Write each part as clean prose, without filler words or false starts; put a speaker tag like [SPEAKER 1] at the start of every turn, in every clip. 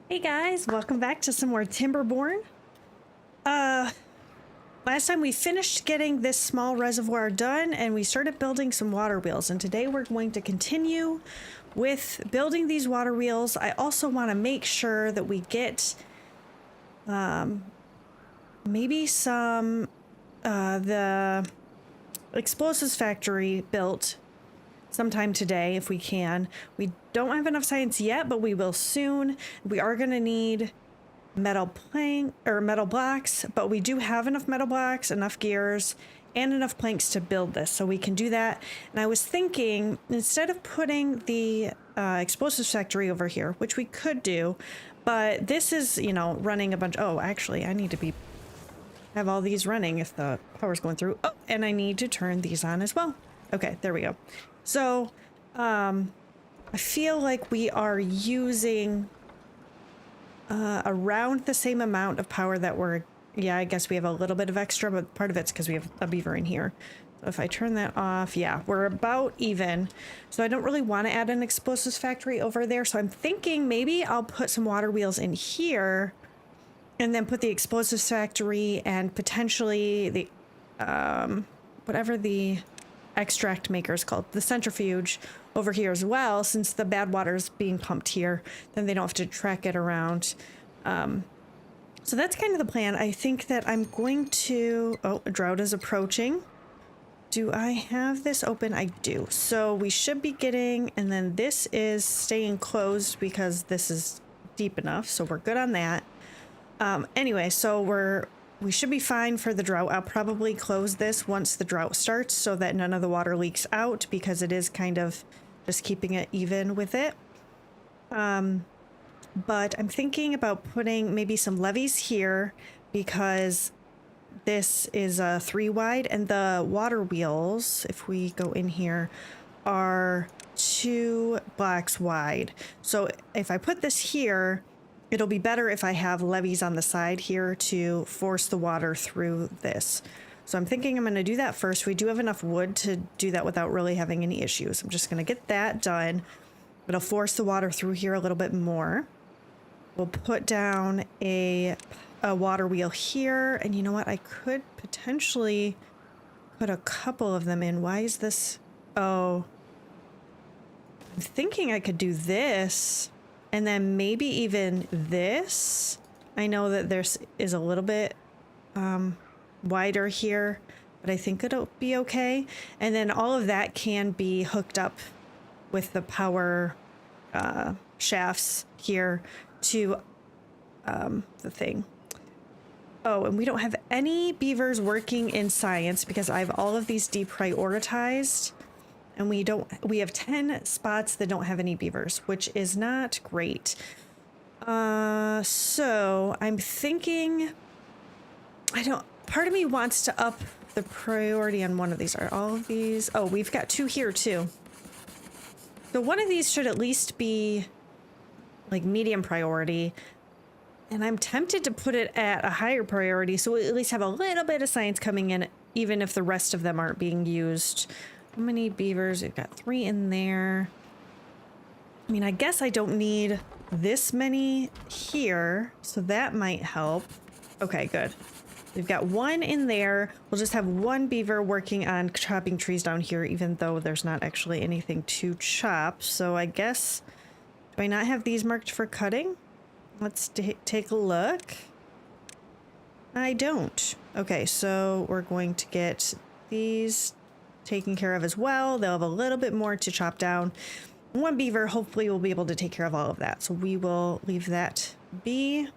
[SPEAKER 1] Hey guys, welcome back to some more Timberborn. Last time we finished getting this small reservoir done and we started building some water wheels, and today we're going to continue with building these water wheels. I also want to make sure that we get maybe some the explosives factory built sometime today if we can. We don't have enough science yet, but we will soon. We are going to need metal plank or metal blocks, but we do have enough metal blocks, enough gears, and enough planks to build this, so we can do that. And I was thinking, instead of putting the explosives factory over here, which we could do, but this is, you know, running a bunch. Oh, actually, I need to have all these running if the power's going through. Oh, and I need to turn these on as well. Okay, there we go. So, I feel like we are using around the same amount of power that yeah, I guess we have a little bit of extra, but part of it's because we have a beaver in here. So if I turn that off, yeah, we're about even. So I don't really want to add an explosives factory over there. So I'm thinking maybe I'll put some water wheels in here and then put the explosives factory and potentially the, whatever the extract maker is called, the centrifuge, over here as well, since the bad water is being pumped here, then they don't have to track it around. So that's kind of the plan. I think that I'm going to, oh, a drought is approaching. Do I have this open? I do. So we should be getting, and then this is staying closed because this is deep enough, so we're good on that. Anyway, so we should be fine for the drought. I'll probably close this once the drought starts so that none of the water leaks out, because it is kind of just keeping it even with it. But I'm thinking about putting maybe some levees here, because this is a 3 wide and the water wheels, if we go in here, are 2 blocks wide. So if I put this here, it'll be better if I have levees on the side here to force the water through this. So I'm thinking I'm going to do that first. We do have enough wood to do that without really having any issues. I'm just going to get that done. It'll force the water through here a little bit more. We'll put down a water wheel here. And you know what? I could potentially put a couple of them in. Why is this? Oh, I'm thinking I could do this. And then maybe even this. I know that there's is a little bit wider here, but I think it'll be okay. And then all of that can be hooked up with the power shafts here to the thing. Oh, and we don't have any beavers working in science because I have all of these deprioritized. And we have 10 spots that don't have any beavers, which is not great. So I'm thinking, part of me wants to up the priority on one of these. Are all of these? Oh, we've got 2 here too. So one of these should at least be like medium priority. And I'm tempted to put it at a higher priority, so we at least have a little bit of science coming in, even if the rest of them aren't being used. How many beavers? We've got 3 in there. I mean, I guess I don't need this many here, so that might help. Okay, good. We've got 1 in there. We'll just have 1 beaver working on chopping trees down here, even though there's not actually anything to chop. So I guess, do I not have these marked for cutting? Let's take a look. I don't. Okay, so we're going to get these taken care of as well. They'll have a little bit more to chop down. 1 beaver hopefully will be able to take care of all of that, so we will leave that be.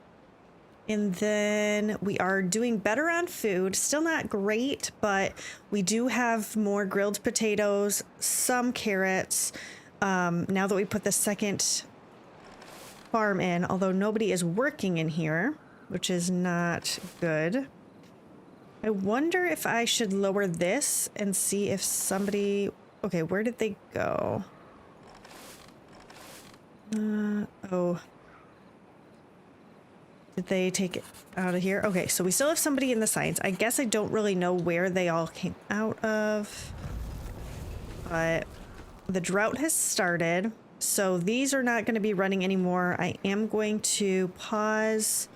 [SPEAKER 1] And then we are doing better on food. Still not great, but we do have more grilled potatoes, some carrots. Now that we put the second farm in, although nobody is working in here, which is not good. I wonder if I should lower this and see if somebody... Okay, where did they go? Oh. Did they take it out of here? Okay, so we still have somebody in the science. I guess I don't really know where they all came out of. But the drought has started. So these are not going to be running anymore. I am going to pause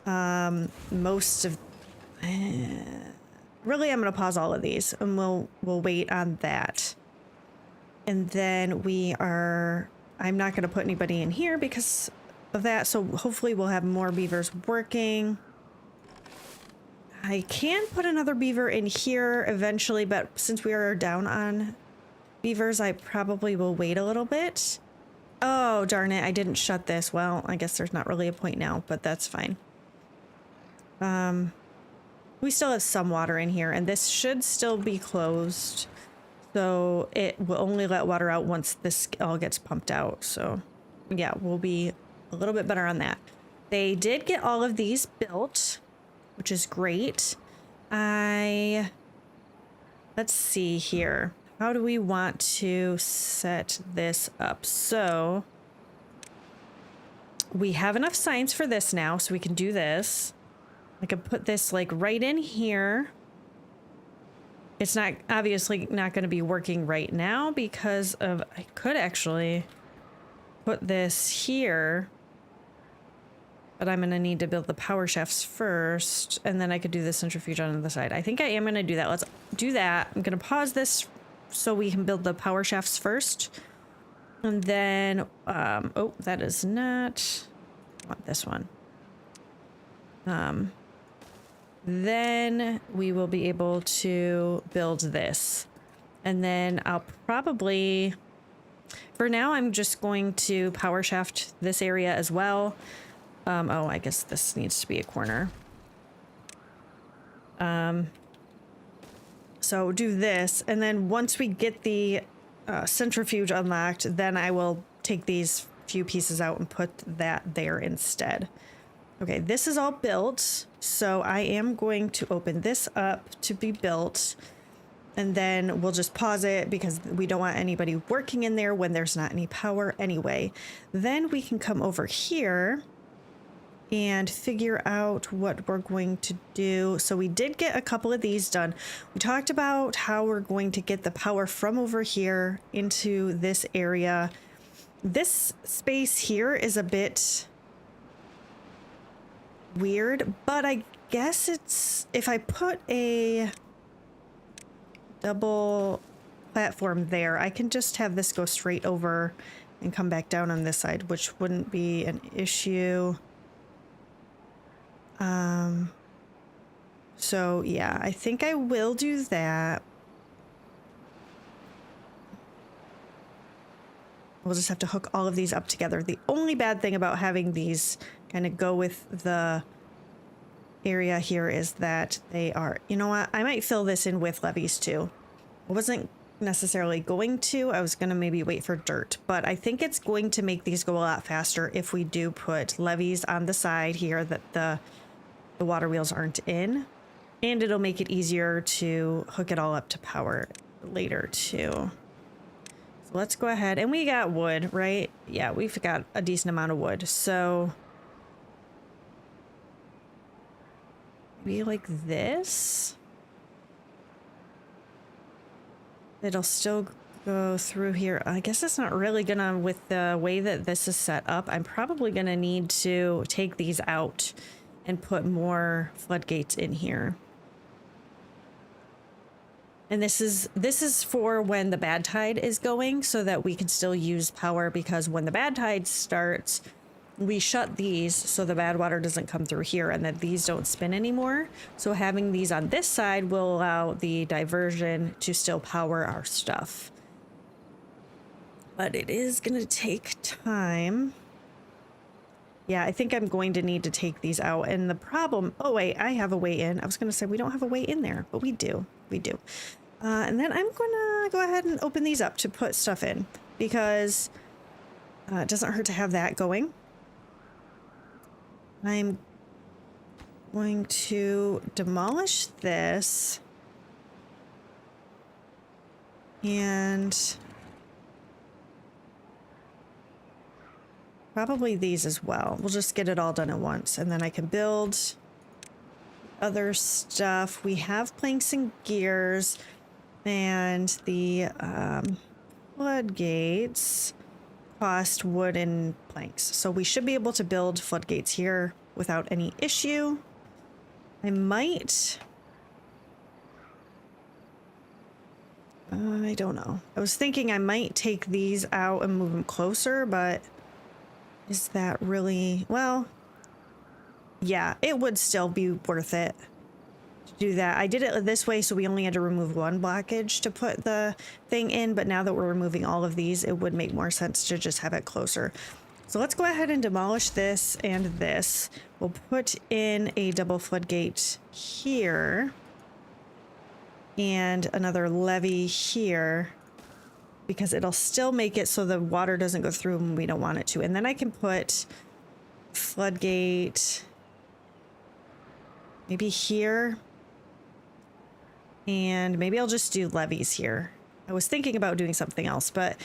[SPEAKER 1] most of... really, I'm going to pause all of these, and we'll wait on that. And then I'm not going to put anybody in here because of that. So hopefully we'll have more beavers working. I can put another beaver in here eventually, but since we are down on beavers, I probably will wait a little bit. Oh, darn it. I didn't shut this. Well, I guess there's not really a point now, but that's fine. We still have some water in here, and this should still be closed. So it will only let water out once this all gets pumped out. So yeah, we'll be a little bit better on that. They did get all of these built, which is great. Let's see here. How do we want to set this up? So we have enough signs for this now, so we can do this. I could put this like right in here. It's not obviously not going to be working right now because of, I could actually put this here, but I'm going to need to build the power shafts first, and then I could do the centrifuge on the side. I think I am going to do that. Let's do that. I'm going to pause this so we can build the power shafts first. And then, oh, that is not, I want this one. Then we will be able to build this. And then I'll probably, for now, I'm just going to power shaft this area as well. Oh, I guess this needs to be a corner. So do this, and then once we get the centrifuge unlocked, then I will take these few pieces out and put that there instead. Okay, this is all built, so I am going to open this up to be built, and then we'll just pause it because we don't want anybody working in there when there's not any power anyway. Then we can come over here and figure out what we're going to do. So we did get a couple of these done. We talked about how we're going to get the power from over here into this area. This space here is a bit weird, but I guess it's, if I put a double platform there, I can just have this go straight over and come back down on this side, which wouldn't be an issue. So yeah, I think I will do that. We'll just have to hook all of these up together. The only bad thing about having these kind of go with the area here is that they are, you know what, I might fill this in with levees too. I wasn't necessarily going to, I was going to maybe wait for dirt, but I think it's going to make these go a lot faster if we do put levees on the side here that the water wheels aren't in, and it'll make it easier to hook it all up to power later too. So let's go ahead, and we got wood, right? Yeah, we've got a decent amount of wood, so maybe like this. It'll still go through here. I guess it's not really gonna, with the way that this is set up, I'm probably gonna need to take these out and put more floodgates in here. And this is for when the bad tide is going, so that we can still use power, because when the bad tide starts, we shut these so the bad water doesn't come through here and that these don't spin anymore. So having these on this side will allow the diversion to still power our stuff. But it is going to take time. Yeah, I think I'm going to need to take these out. And the problem, oh wait, I have a way in. I was going to say we don't have a way in there, but we do. We do. And then I'm going to go ahead and open these up to put stuff in, because it doesn't hurt to have that going. I'm going to demolish this and probably these as well. We'll just get it all done at once, and then I can build other stuff. We have planks and gears and the floodgates. cost wood and planks. So we should be able to build floodgates here without any issue. I might... I don't know. I was thinking I might take these out and move them closer, but is that really... Well, yeah, it would still be worth it to do that. I did it this way so we only had to remove one blockage to put the thing in, but now that we're removing all of these, it would make more sense to just have it closer. So let's go ahead and demolish this and this. We'll put in a double floodgate here. And another levee here, because it'll still make it so the water doesn't go through when we don't want it to. And then I can put floodgate maybe here, and maybe I'll just do levees here. I was thinking about doing something else, but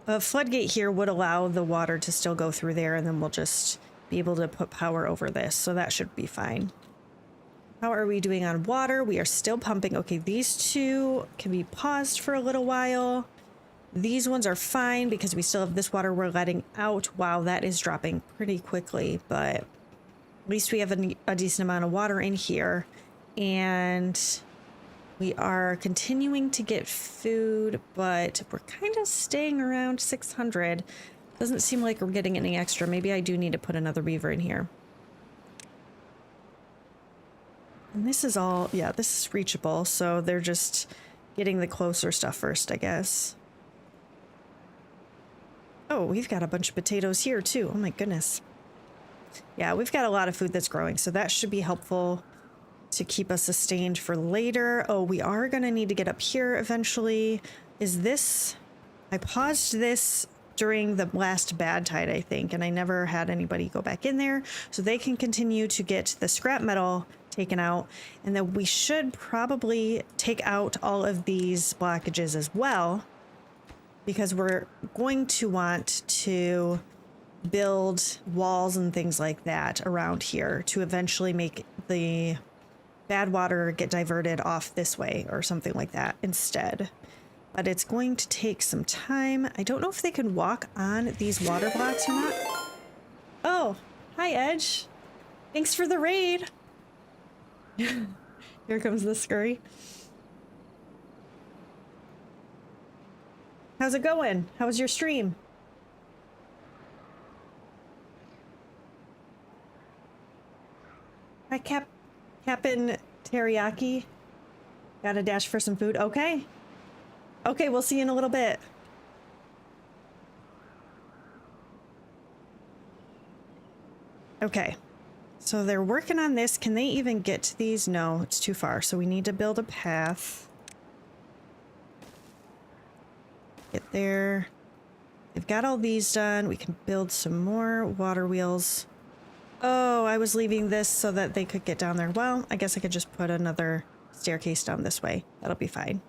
[SPEAKER 1] a floodgate here would allow the water to still go through there, and then we'll just be able to put power over this, so that should be fine. How are we doing on water? We are still pumping. Okay, these two can be paused for a little while. These ones are fine because we still have this water we're letting out. Wow, that is dropping pretty quickly, but at least we have a decent amount of water in here. And we are continuing to get food, but we're kind of staying around 600. Doesn't seem like we're getting any extra. Maybe I do need to put another beaver in here. And this is all, yeah, this is reachable, so they're just getting the closer stuff first, I guess. Oh, we've got a bunch of potatoes here, too. Oh, my goodness. Yeah, we've got a lot of food that's growing, so that should be helpful to keep us sustained for later. Oh, we are going to need to get up here eventually. Is this... I paused this during the last bad tide, I think, and I never had anybody go back in there, so they can continue to get the scrap metal taken out, and then we should probably take out all of these blockages as well, because we're going to want to build walls and things like that around here to eventually make the bad water get diverted off this way or something like that instead. But it's going to take some time. I don't know if they can walk on these water blocks or not. Oh, hi, Edge. Thanks for the raid. Here comes the scurry. How's it going? How was your stream? Hi, Captain Teriyaki. Got a dash for some food? Okay. Okay, we'll see you in a little bit. Okay. So they're working on this. Can they even get to these? No, it's too far. So we need to build a path. Get there. They've got all these done. We can build some more water wheels. Oh, I was leaving this so that they could get down there. Well, I guess I could just put another staircase down this way. That'll be fine.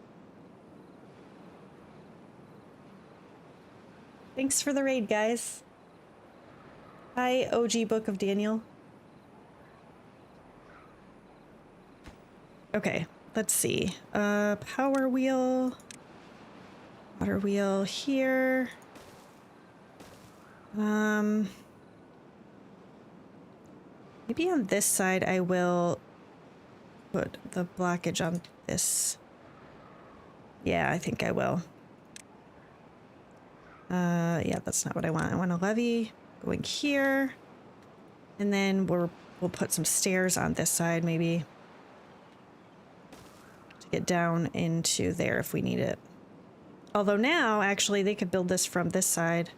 [SPEAKER 1] Thanks for the raid, guys. Hi, OG Book of Daniel. Okay, let's see. Power wheel. Water wheel here. Maybe on this side I will put the blockage on this. Yeah, I think I will. Yeah, that's not what I want. I want a levee going here. And then we'll put some stairs on this side maybe. To get down into there if we need it. Although now, actually, they could build this from this side.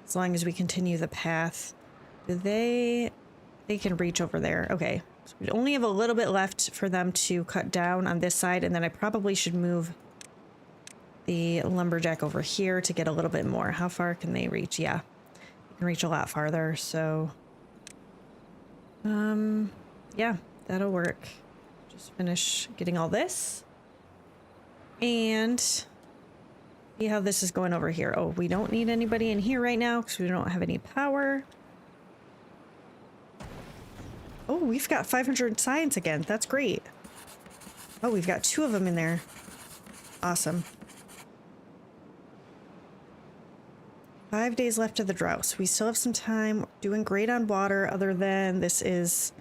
[SPEAKER 1] As long as we continue the path. Do they can reach over there. Okay. So we only have a little bit left for them to cut down on this side, and then I probably should move the lumberjack over here to get a little bit more. How far can they reach? Yeah. They can reach a lot farther, so yeah, that'll work. Just finish getting all this. And see how this is going over here. Oh, we don't need anybody in here right now because we don't have any power. Oh, we've got 500 science again. That's great. Oh, we've got 2 of them in there. Awesome. 5 days left of the drought, so we still have some time. We're doing great on water, other than this is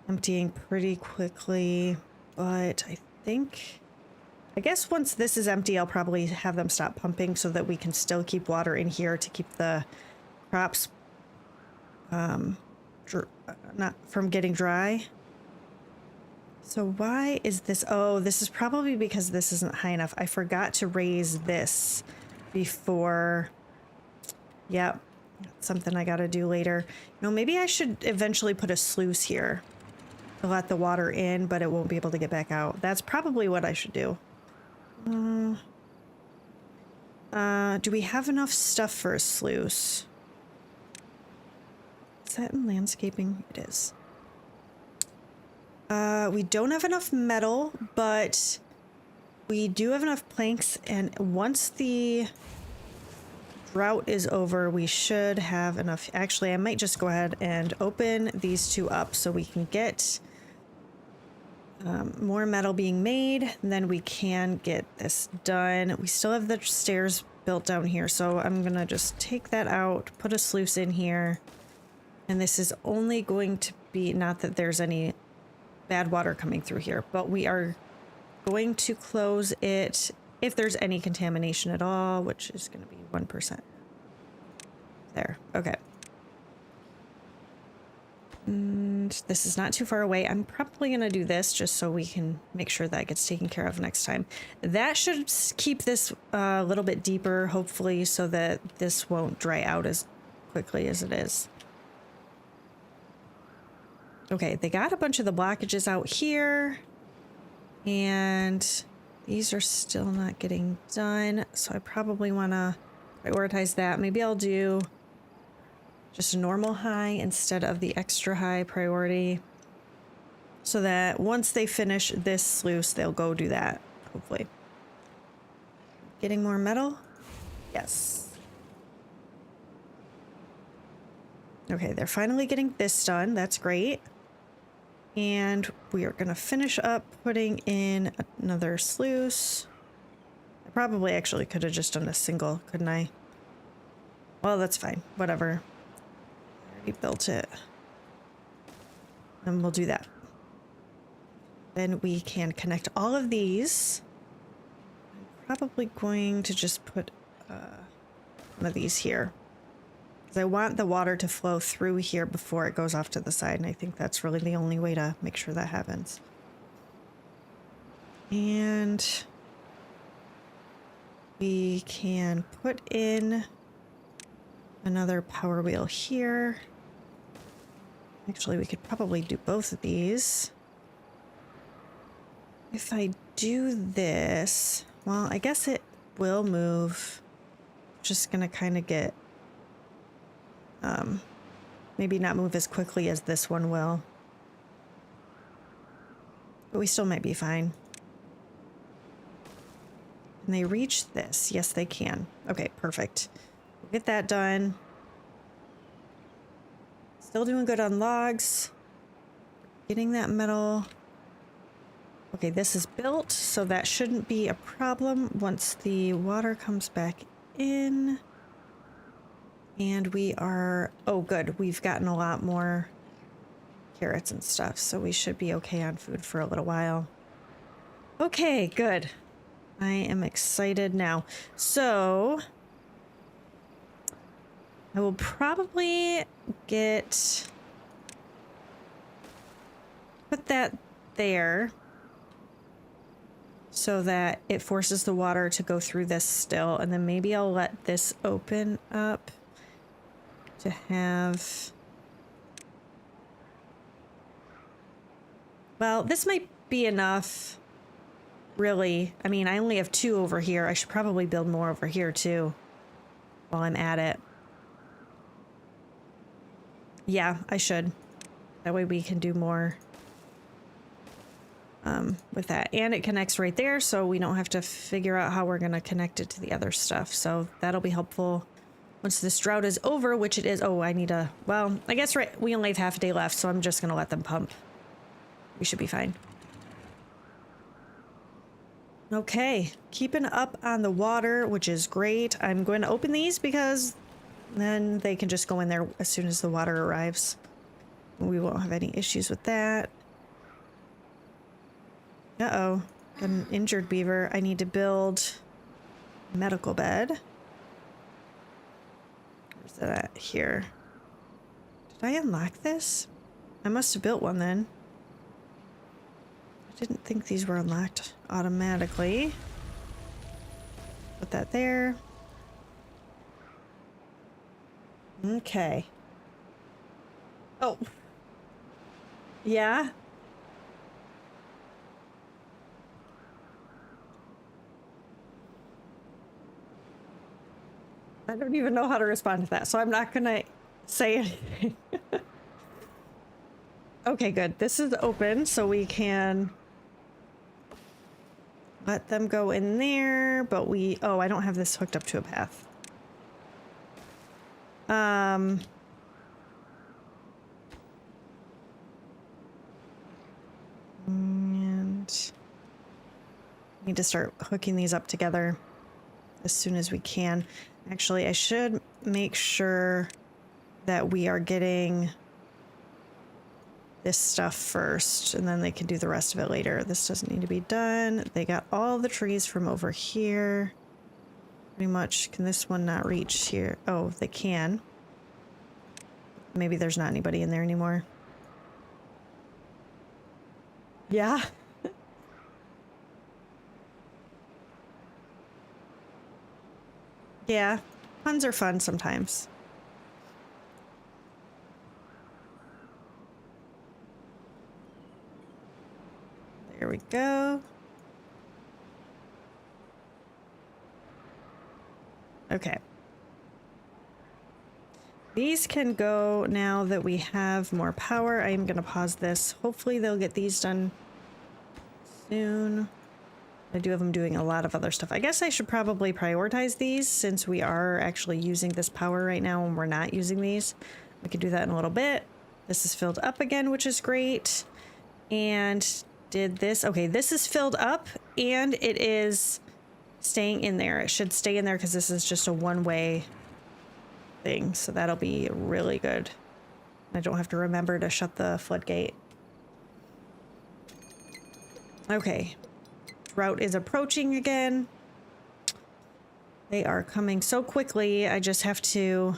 [SPEAKER 1] emptying pretty quickly. But I guess once this is empty, I'll probably have them stop pumping so that we can still keep water in here to keep the crops not from getting dry. So why is this? Oh, this is probably because this isn't high enough. I forgot to raise this before. Yep, that's something I gotta do later. You know, maybe I should eventually put a sluice here to let the water in, but it won't be able to get back out. That's probably what I should do. Do we have enough stuff for a sluice? Is that in landscaping? It is. We don't have enough metal, but we do have enough planks, and once the drought is over, we should have enough. Actually, I might just go ahead and open these two up so we can get more metal being made, and then we can get this done. We still have the stairs built down here, so I'm gonna just take that out, put a sluice in here, and this is only going to be, not that there's any bad water coming through here, but we are going to close it if there's any contamination at all, which is going to be 1%. There, okay. And this is not too far away. I'm probably going to do this just so we can make sure that gets taken care of next time. That should keep this a little bit deeper, hopefully, so that this won't dry out as quickly as it is. Okay, they got a bunch of the blockages out here, and these are still not getting done, so I probably want to prioritize that. Maybe I'll do just a normal high instead of the extra high priority, so that once they finish this sluice, they'll go do that, hopefully. Getting more metal? Yes. Okay, they're finally getting this done. That's great. And we are going to finish up putting in another sluice. I probably actually could have just done a single, couldn't I? Well, that's fine. Whatever. I already built it. And we'll do that. Then we can connect all of these. I'm probably going to just put one of these here. I want the water to flow through here before it goes off to the side, and I think that's really the only way to make sure that happens. And we can put in another power wheel here. Actually, we could probably do both of these. If I do this, well, I guess it will move. Just gonna kind of get maybe not move as quickly as this one will. But we still might be fine. Can they reach this? Yes, they can. Okay, perfect. We'll get that done. Still doing good on logs. Getting that metal. Okay, this is built, so that shouldn't be a problem once the water comes back in. And we are, oh good, we've gotten a lot more carrots and stuff, so we should be okay on food for a little while. Okay, good. I am excited now. So I will probably put that there so that it forces the water to go through this still, and then maybe I'll let this open up to have, well, this might be enough, really. I mean, I only have 2 over here. I should probably build more over here too while I'm at it. Yeah, I should. That way we can do more with that. And it connects right there, so we don't have to figure out how we're going to connect it to the other stuff. So that'll be helpful. Once this drought is over, which it is, oh, I need a, well, I guess we only have half a day left, so I'm just going to let them pump. We should be fine. Okay, keeping up on the water, which is great. I'm going to open these because Then they can just go in there as soon as the water arrives. We won't have any issues with that. Uh-oh. Got an injured beaver. I need to build a medical bed. Where's that at? Here. Did I unlock this? I must have built one then. I didn't think these were unlocked automatically. Put that there. Okay. Oh. Yeah? I don't even know how to respond to that, so I'm not gonna say anything. Okay, good. This is open, so we can let them go in there, but we... Oh, I don't have this hooked up to a path. And need to start hooking these up together as soon as we can. Actually, I should make sure that we are getting this stuff first, and then they can do the rest of it later. This doesn't need to be done. They got all the trees from over here. Pretty much. Can this one not reach here? Oh, they can. Maybe there's not anybody in there anymore. Yeah. Yeah. Puns are fun sometimes. There we go. Okay. These can go now that we have more power. I am going to pause this. Hopefully they'll get these done soon. I do have them doing a lot of other stuff. I guess I should probably prioritize these since we are actually using this power right now and we're not using these. We can do that in a little bit. This is filled up again, which is great. And did this. Okay, this is filled up and it is staying in there. It should stay in there because this is just a one-way thing. So that'll be really good. I don't have to remember to shut the floodgate. Okay. Drought is approaching again. They are coming so quickly. I just have to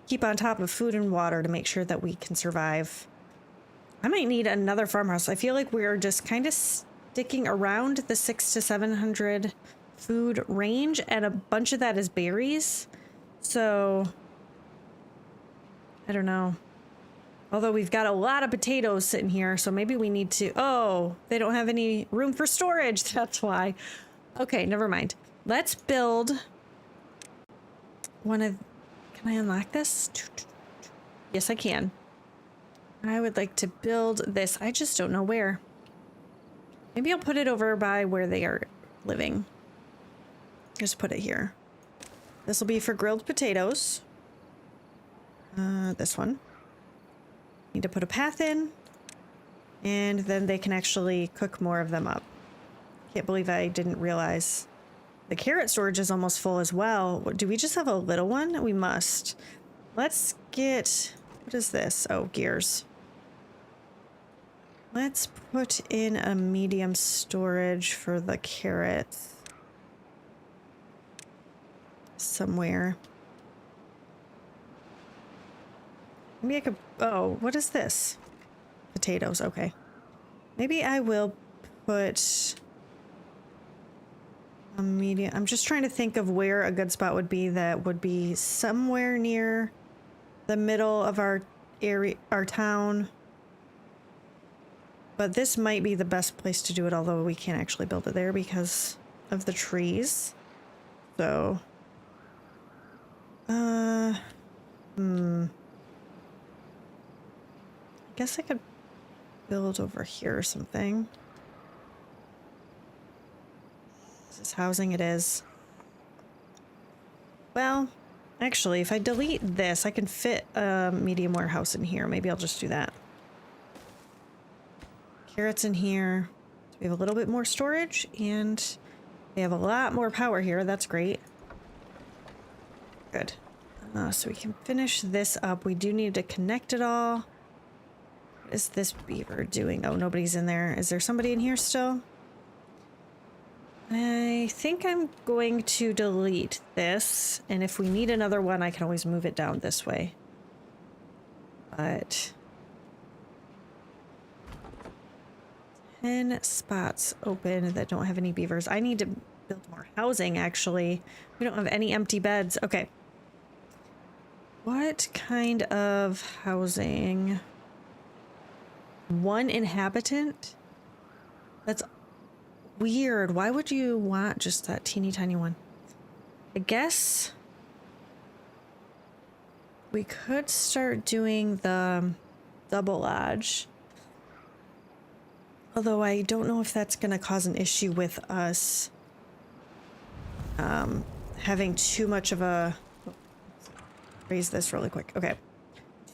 [SPEAKER 1] keep on top of food and water to make sure that we can survive. I might need another farmhouse. I feel like we're just kind of sticking around the 600 to 700 food range, and a bunch of that is berries. So I don't know. Although we've got a lot of potatoes sitting here, so maybe we need to... Oh, they don't have any room for storage. That's why. Okay, never mind. Let's build one of... Can I unlock this? Yes, I can. I would like to build this. I just don't know where. Maybe I'll put it over by where they are living. Just put it here. This will be for grilled potatoes. This one. Need to put a path in, and then they can actually cook more of them up. Can't believe I didn't realize. The carrot storage is almost full as well. Do we just have a little one? We must. Let's get... What is this? Oh, gears. Let's put in a medium storage for the carrots. Somewhere. Maybe I could... Oh, what is this? Potatoes, okay. Maybe I will put a medium... I'm just trying to think of where a good spot would be that would be somewhere near the middle of our area, our town. But this might be the best place to do it, although we can't actually build it there because of the trees. So... I guess I could build over here or something. Is this housing? It is. Well, actually, if I delete this, I can fit a medium warehouse in here. Maybe I'll just do that. Carrots in here. So we have a little bit more storage, and we have a lot more power here. That's great. Good. So we can finish this up. We do need to connect it all. What is this beaver doing? Oh, nobody's in there. Is there somebody in here still? I think I'm going to delete this. And if we need another one, I can always move it down this way. But 10 spots open that don't have any beavers. I need to build more housing, actually. We don't have any empty beds. Okay. What kind of housing? 1 inhabitant? That's weird. Why would you want just that teeny tiny one? I guess we could start doing the double lodge. Although I don't know if that's going to cause an issue with us having too much of a... Raise this really quick. Okay.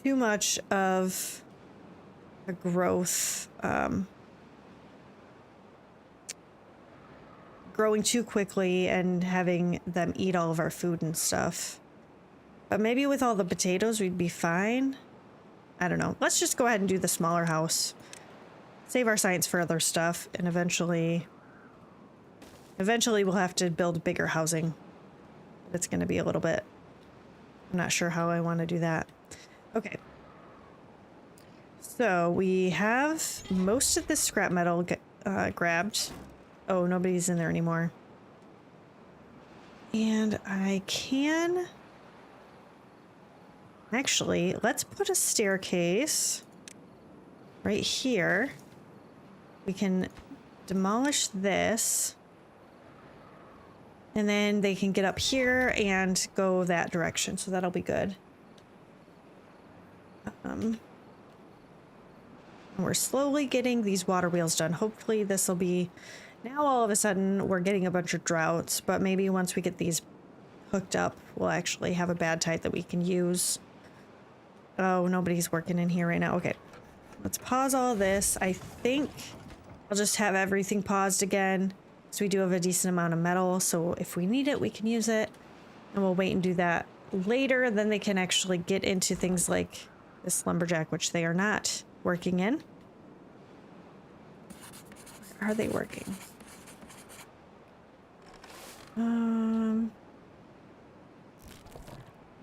[SPEAKER 1] Too much of a growth, growing too quickly and having them eat all of our food and stuff. But maybe with all the potatoes, we'd be fine. I don't know. Let's just go ahead and do the smaller house. Save our science for other stuff, and eventually we'll have to build bigger housing. It's going to be a little bit... I'm not sure how I want to do that. Okay. So we have most of the scrap metal grabbed. Oh, nobody's in there anymore. And I can... Actually, let's put a staircase right here. We can demolish this. And then they can get up here and go that direction. So that'll be good. We're slowly getting these water wheels done. Hopefully this will be... Now all of a sudden we're getting a bunch of droughts. But maybe once we get these hooked up, we'll actually have a bad tide that we can use. Oh, nobody's working in here right now. Okay. Let's pause all this. I think I'll just have everything paused again. So we do have a decent amount of metal, so if we need it, we can use it. And we'll wait and do that later. Then they can actually get into things like this lumberjack, which they are not working in. Are they working? I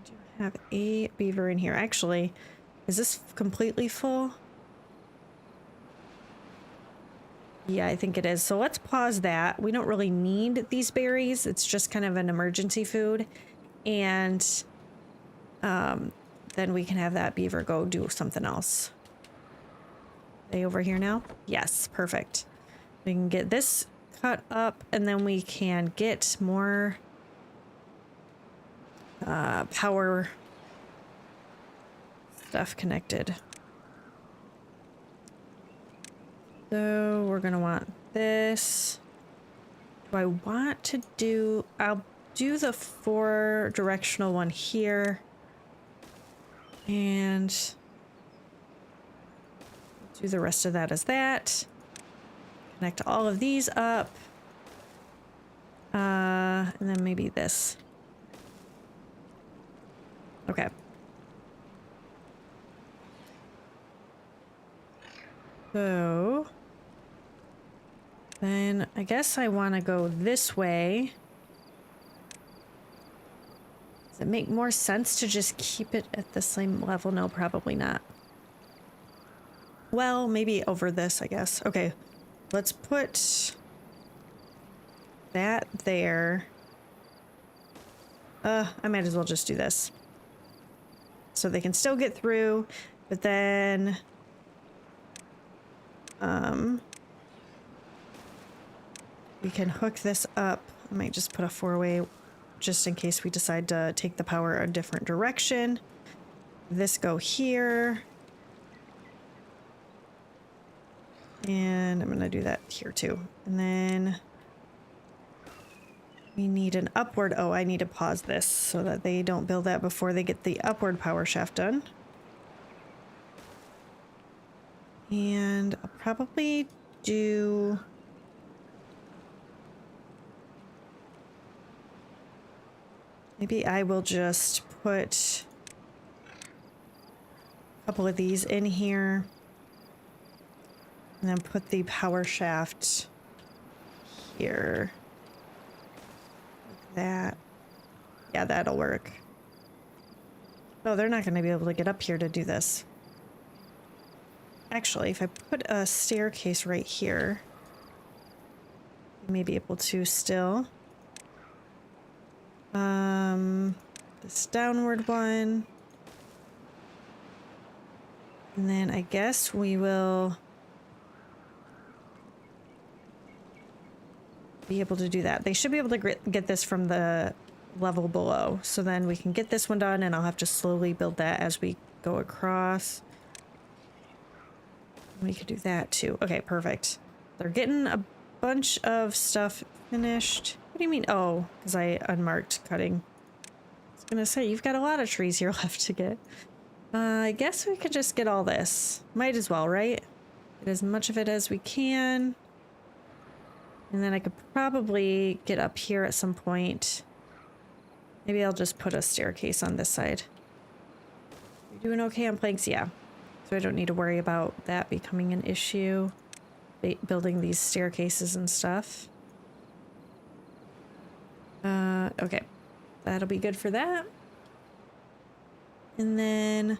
[SPEAKER 1] do have a beaver in here. Actually, is this completely full? Yeah, I think it is. So let's pause that. We don't really need these berries. It's just kind of an emergency food. And then we can have that beaver go do something else. Are they over here now? Yes, perfect. We can get this cut up and then we can get more power stuff connected. So we're gonna want this. Do I want to do... I'll do the 4 directional one here. And do the rest of that as that. Connect all of these up. And then maybe this. Okay. So... Then I guess I want to go this way. Does it make more sense to just keep it at the same level? No, probably not. Well, maybe over this, I guess. Okay, let's put that there. I might as well just do this. So they can still get through, but then... we can hook this up. I might just put a 4-way just in case we decide to take the power a different direction. This go here. And I'm gonna do that here too. And then we need an upward. Oh, I need to pause this so that they don't build that before they get the upward power shaft done. And I'll probably do... Maybe I will just put a couple of these in here. And then put the power shaft here. Like that. Yeah, that'll work. Oh, they're not going to be able to get up here to do this. Actually, if I put a staircase right here, I may be able to still. This downward one. And then I guess we will be able to do that. They should be able to get this from the level below. So then we can get this one done, and I'll have to slowly build that as we go across. We could do that too. Okay, perfect. They're getting a bunch of stuff finished. What do you mean? Oh, because I unmarked cutting. I was gonna say, you've got a lot of trees here left to get. I guess we could just get all this. Might as well, right? Get as much of it as we can. And then I could probably get up here at some point. Maybe I'll just put a staircase on this side. You're doing okay on planks? Yeah. So I don't need to worry about that becoming an issue. Building these staircases and stuff. Okay. That'll be good for that. And then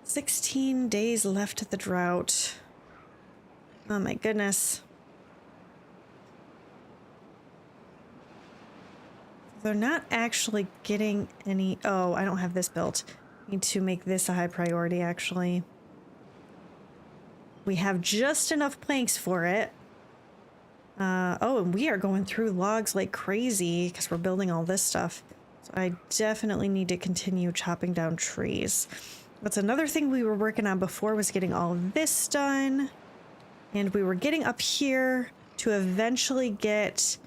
[SPEAKER 1] 16 days left of the drought. Oh my goodness. They're not actually getting any... Oh, I don't have this built. Need to make this a high priority, actually. We have just enough planks for it. Oh, and we are going through logs like crazy because we're building all this stuff. So I definitely need to continue chopping down trees. That's another thing we were working on before, was getting all of this done. And we were getting up here to eventually get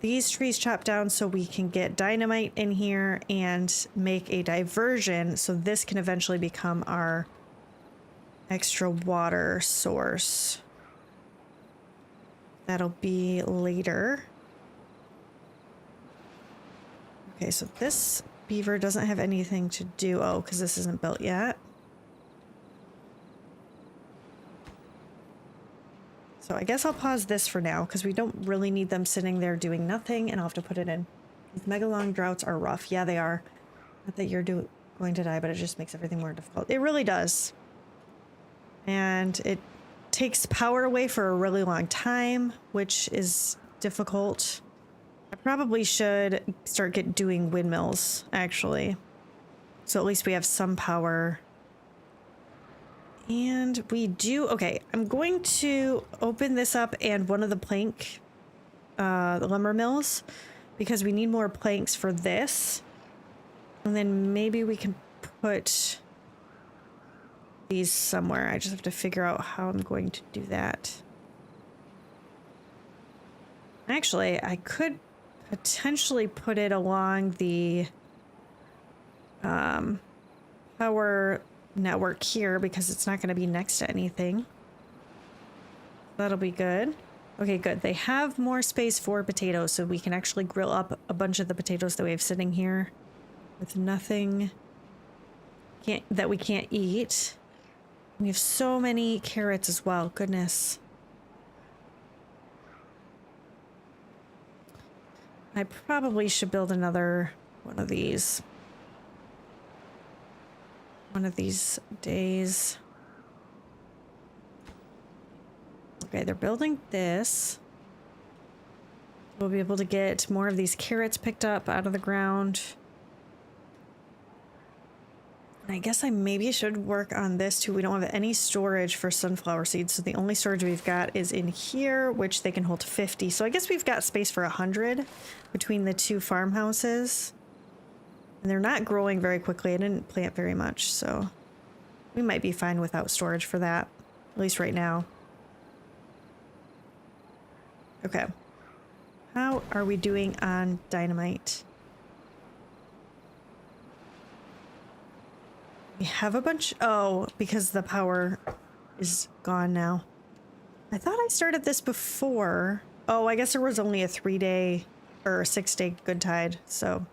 [SPEAKER 1] these trees chopped down so we can get dynamite in here and make a diversion. So this can eventually become our extra water source. That'll be later. Okay, so this beaver doesn't have anything to do. Oh, because this isn't built yet. So I guess I'll pause this for now because we don't really need them sitting there doing nothing, and I'll have to put it in. These mega long droughts are rough. Yeah, they are. Not that you're going to die, but it just makes everything more difficult. It really does. And it takes power away for a really long time, which is difficult. I probably should start doing windmills, actually. So at least we have some power. And we do... Okay, I'm going to open this up and one of the plank the lumber mills, because we need more planks for this. And then maybe we can put these somewhere. I just have to figure out how I'm going to do that. Actually, I could potentially put it along the power network here because it's not going to be next to anything. That'll be good. Okay, good. They have more space for potatoes, so we can actually grill up a bunch of the potatoes that we have sitting here with nothing that we can't eat. We have so many carrots as well. Goodness. I probably should build another one of these. One of these days. Okay, they're building this. We'll be able to get more of these carrots picked up out of the ground. And I guess I maybe should work on this too. We don't have any storage for sunflower seeds, so the only storage we've got is in here, which they can hold 50. So I guess we've got space for 100 between the two farmhouses. And they're not growing very quickly. I didn't plant very much, so we might be fine without storage for that, at least right now. Okay. How are we doing on dynamite? We have a bunch. Oh, because the power is gone now. I thought I started this before. Oh, I guess there was only a 3-day or a 6-day good tide, so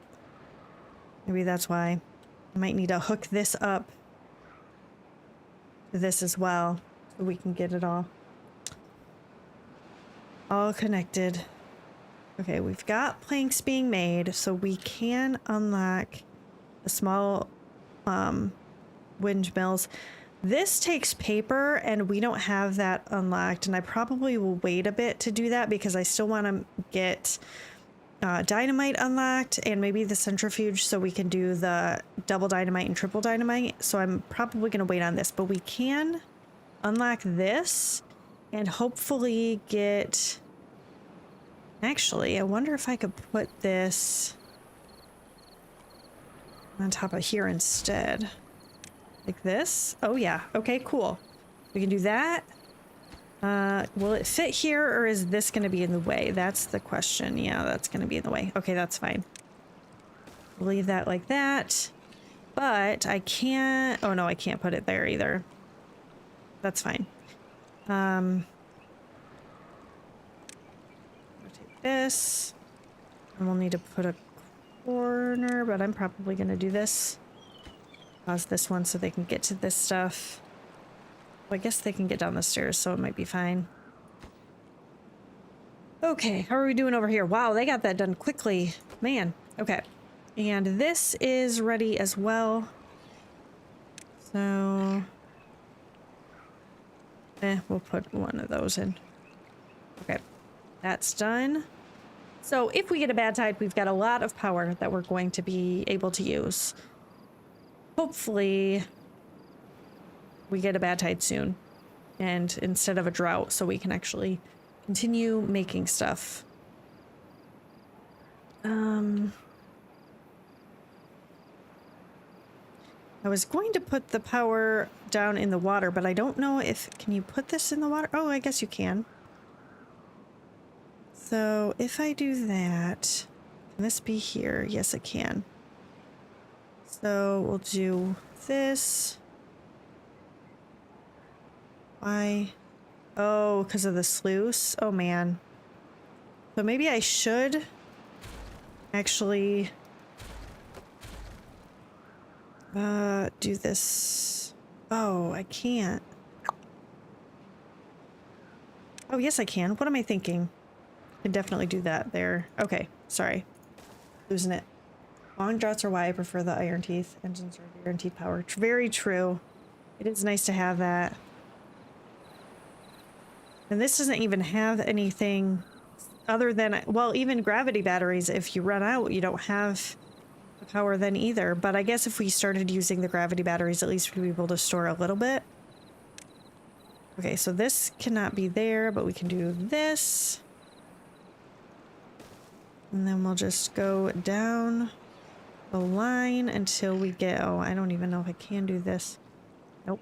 [SPEAKER 1] maybe that's why. I might need to hook this up to this as well so we can get it all connected. Okay, we've got planks being made, so we can unlock the small windmills. This takes paper, and we don't have that unlocked, and I probably will wait a bit to do that because I still want to get dynamite unlocked and maybe the centrifuge so we can do the double dynamite and triple dynamite. So I'm probably going to wait on this, but we can unlock this and hopefully get... Actually, I wonder if I could put this on top of here instead. Like this? Oh yeah. Okay, cool. We can do that. Will it fit here, or is this going to be in the way? That's the question. Yeah, that's going to be in the way. Okay, that's fine. We'll leave that like that. But I can't... Oh no, I can't put it there either. That's fine. Rotate this. And we'll need to put a corner, but I'm probably going to do this. Pause this one so they can get to this stuff. Well, I guess they can get down the stairs, so it might be fine. Okay, how are we doing over here? Wow, they got that done quickly. Man, okay. And this is ready as well. So... we'll put one of those in. Okay, that's done. So if we get a bad tide, we've got a lot of power that we're going to be able to use. Hopefully... we get a bad tide soon, and instead of a drought, so we can actually continue making stuff. I was going to put the power down in the water, but I don't know if... Can you put this in the water? Oh, I guess you can. So if I do that, can this be here? Yes, it can. So we'll do this. Why? Oh, because of the sluice? Oh, man. So maybe I should actually do this. Oh, I can't. Oh, yes, I can. What am I thinking? I can definitely do that there. Okay, sorry. Losing it. Long droughts are why I prefer the iron teeth. Engines are guaranteed power. Very true. It is nice to have that. And this doesn't even have anything other than, well, even gravity batteries. If you run out, you don't have the power then either. But I guess if we started using the gravity batteries, at least we'd be able to store a little bit. Okay, so this cannot be there, but we can do this. And then we'll just go down the line until we get, oh, I don't even know if I can do this. Nope.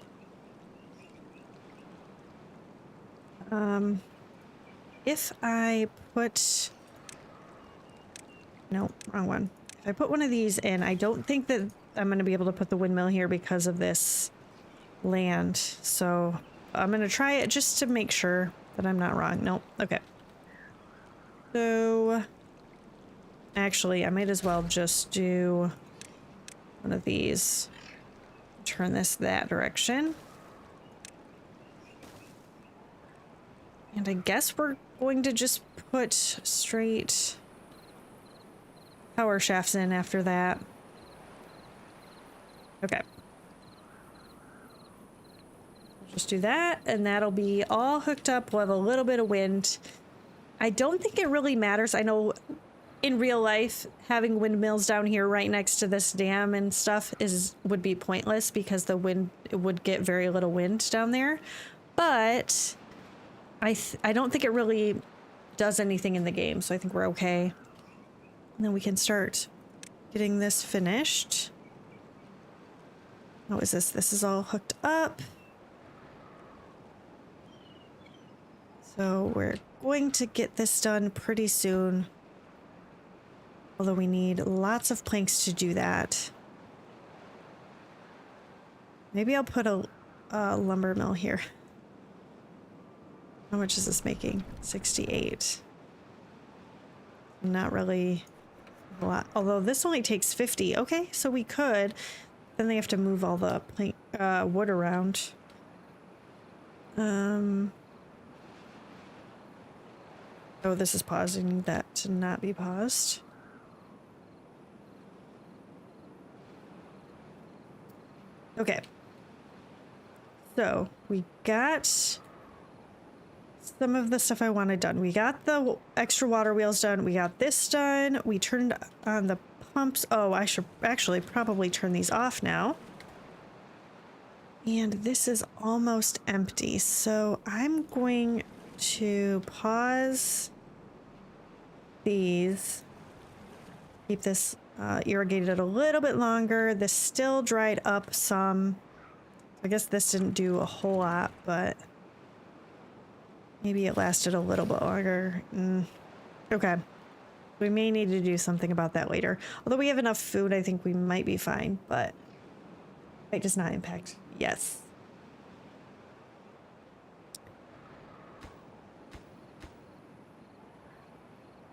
[SPEAKER 1] If I put, no, wrong one. If I put one of these in, I don't think that I'm going to be able to put the windmill here because of this land. So I'm going to try it just to make sure that I'm not wrong. Nope. Okay. So actually, I might as well just do one of these. Turn this that direction. And I guess we're going to just put straight power shafts in after that. Okay. We'll just do that, and that'll be all hooked up. We'll have a little bit of wind. I don't think it really matters. I know in real life, having windmills down here right next to this dam and stuff would be pointless because the wind, it would get very little wind down there. But I don't think it really does anything in the game, so I think we're okay. And then we can start getting this finished. What is this? This is all hooked up. So we're going to get this done pretty soon. Although we need lots of planks to do that. Maybe I'll put a lumber mill here. How much is this making? 68. Not really a lot. Although this only takes 50. Okay, so we could. then they have to move all the wood around. Oh, this is pausing that to not be paused. Okay. So we got some of the stuff I wanted done. We got the extra water wheels done. We got this done. We turned on the pumps. Oh, I should actually probably turn these off now. And this is almost empty. So I'm going to pause these. Keep this irrigated a little bit longer. This still dried up some. I guess this didn't do a whole lot, but maybe it lasted a little bit longer. Okay. We may need to do something about that later. Although we have enough food, I think we might be fine, but it does not impact. Yes.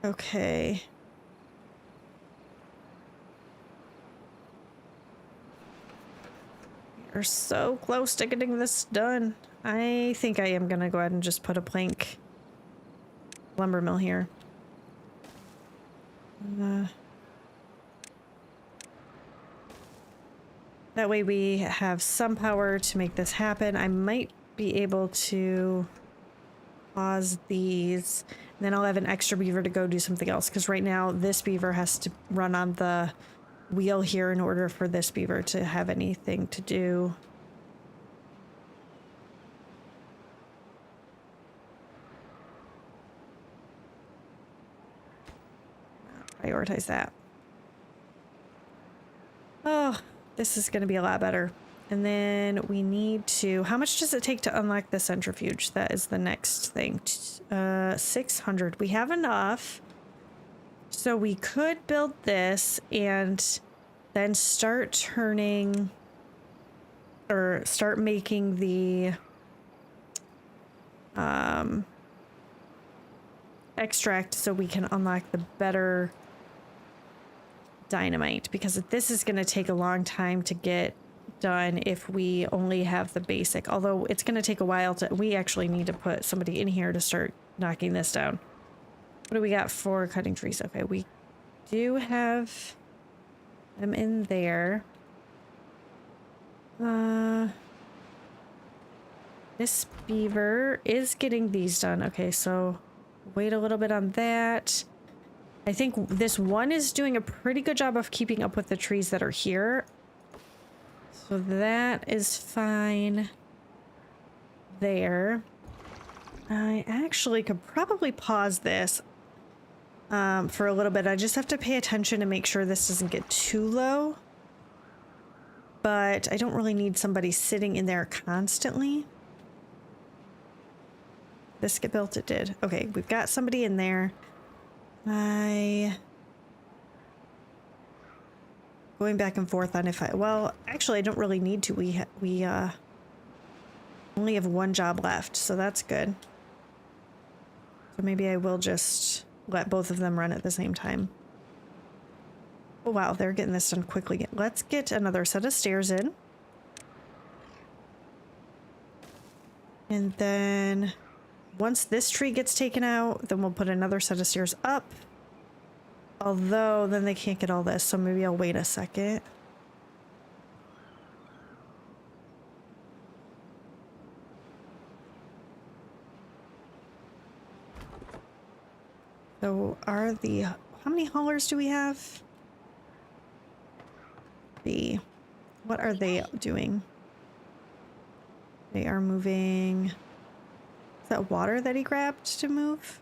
[SPEAKER 1] Okay. We're so close to getting this done. I think I am gonna go ahead and just put a plank lumber mill here. That way we have some power to make this happen. I might be able to pause these, and then I'll have an extra beaver to go do something else, because right now this beaver has to run on the wheel here in order for this beaver to have anything to do. Prioritize that. Oh, this is going to be a lot better. And then we need to... How much does it take to unlock the centrifuge? That is the next thing. 600. We have enough. So we could build this and then start turning... Or start making the... extract so we can unlock the better... dynamite, because this is going to take a long time to get done if we only have the basic, although it's going to take a while to... We actually need to put somebody in here to start knocking this down. What do we got for cutting trees? Okay, we do have them in there. This beaver is getting these done. Okay, so wait a little bit on that. I think this one is doing a pretty good job of keeping up with the trees that are here. So that is fine there. I actually could probably pause this for a little bit. I just have to pay attention to make sure this doesn't get too low. But I don't really need somebody sitting in there constantly. This get built? It did. Okay, we've got somebody in there. Going back and forth on if I... Well, actually, I don't really need to. We only have one job left, so that's good. So maybe I will just let both of them run at the same time. Oh, wow, they're getting this done quickly. Let's get another set of stairs in. And then... Once this tree gets taken out, then we'll put another set of stairs up. Although, then they can't get all this, so maybe I'll wait a second. So, are the... How many haulers do we have? What are they doing? They are moving... Is that water that he grabbed to move?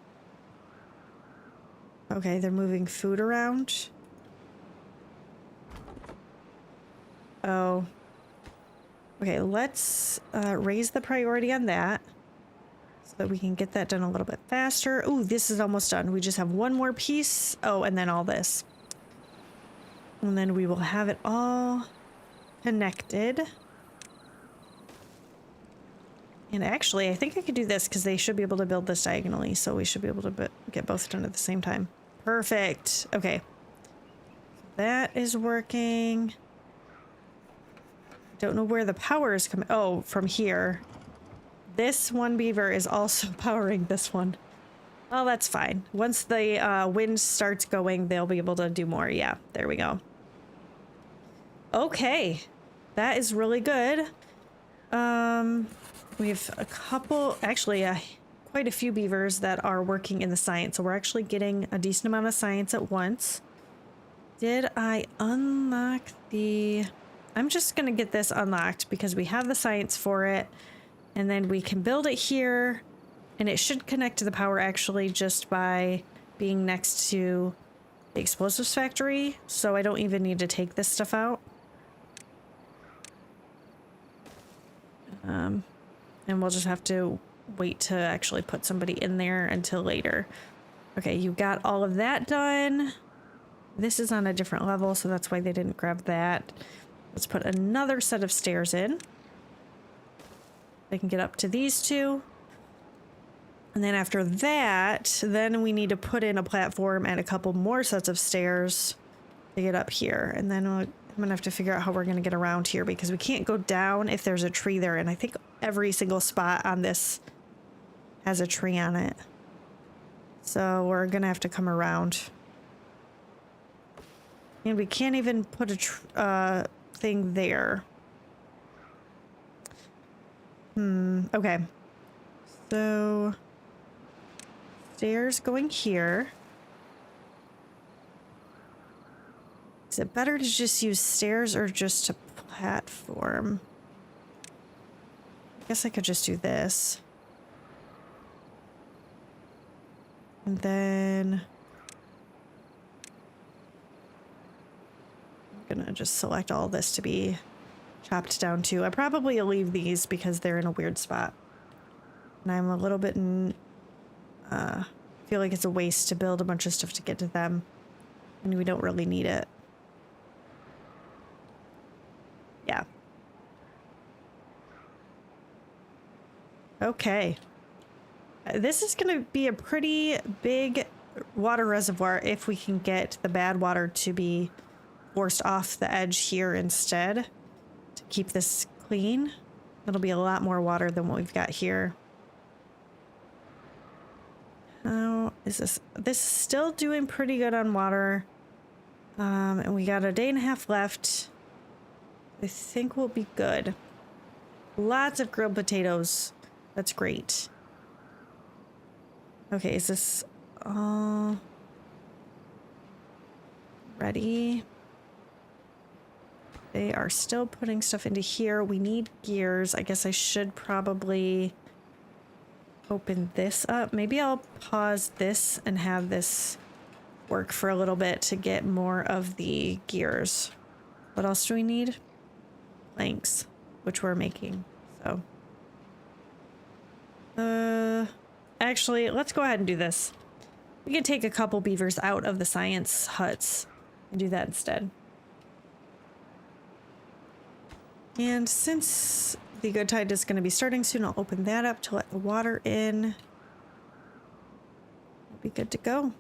[SPEAKER 1] Okay, they're moving food around. Oh. Okay, let's raise the priority on that so that we can get that done a little bit faster. Ooh, this is almost done. We just have one more piece. Oh, and then all this. And then we will have it all connected. And actually, I think I could do this because they should be able to build this diagonally. So we should be able to get both done at the same time. Perfect. Okay. That is working. Don't know where the power is coming. Oh, from here. This one beaver is also powering this one. Well, that's fine. Once the wind starts going, they'll be able to do more. Yeah, there we go. Okay. That is really good. We have a couple, actually, quite a few beavers that are working in the science. So we're actually getting a decent amount of science at once. Did I unlock the... I'm just going to get this unlocked because we have the science for it. And then we can build it here. And it should connect to the power actually just by being next to the explosives factory. So I don't even need to take this stuff out. And we'll just have to wait to actually put somebody in there until later. Okay, you got all of that done. This is on a different level, so that's why they didn't grab that. Let's put another set of stairs in. They can get up to these two. And then after that, then we need to put in a platform and a couple more sets of stairs to get up here. And then I'm gonna have to figure out how we're gonna get around here because we can't go down if there's a tree there. And I think every single spot on this has a tree on it. So we're gonna have to come around. And we can't even put a thing there. Okay. So stairs going here. Is it better to just use stairs or just a platform? I guess I could just do this. And then I'm gonna just select all this to be chopped down too. I probably will leave these because they're in a weird spot. And I'm a little bit feel like it's a waste to build a bunch of stuff to get to them. And we don't really need it. Yeah. Okay. This is going to be a pretty big water reservoir if we can get the bad water to be forced off the edge here instead to keep this clean. It'll be a lot more water than what we've got here. How is this? This is still doing pretty good on water. And we got a day and a half left. I think we'll be good. Lots of grilled potatoes. That's great. Okay, is this all ready? They are still putting stuff into here. We need gears. I guess I should probably open this up. Maybe I'll pause this and have this work for a little bit to get more of the gears. What else do we need? Planks, which we're making. So, actually, let's go ahead and do this. We can take a couple beavers out of the science huts and do that instead. And since the good tide is going to be starting soon, I'll open that up to let the water in. We'll be good to go.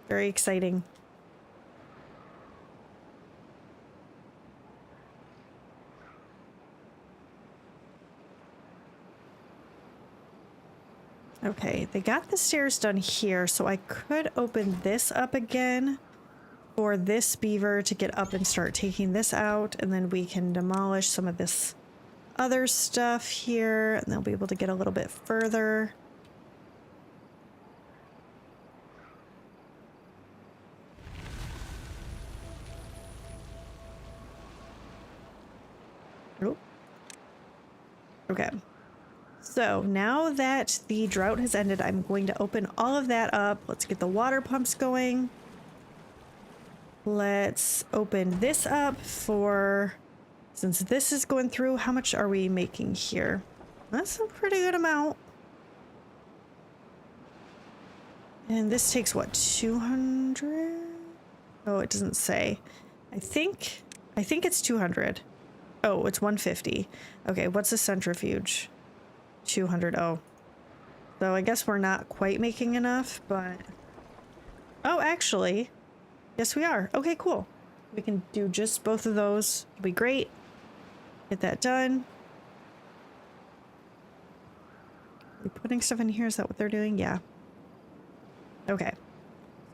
[SPEAKER 1] Very exciting. Okay, they got the stairs done here, so I could open this up again for this beaver to get up and start taking this out, and then we can demolish some of this other stuff here, and they'll be able to get a little bit further. Oh. Okay. So now that the drought has ended, I'm going to open all of that up. Let's get the water pumps going. Let's open this up for, since this is going through, how much are we making here? That's a pretty good amount. And this takes what, 200? Oh, it doesn't say. I think it's 200. Oh, it's 150. Okay, what's a centrifuge? 200. Oh. So I guess we're not quite making enough, but... Oh, actually... Yes, we are. Okay, cool. We can do just both of those. It'll be great. Get that done. Are we putting stuff in here? Is that what they're doing? Yeah. Okay.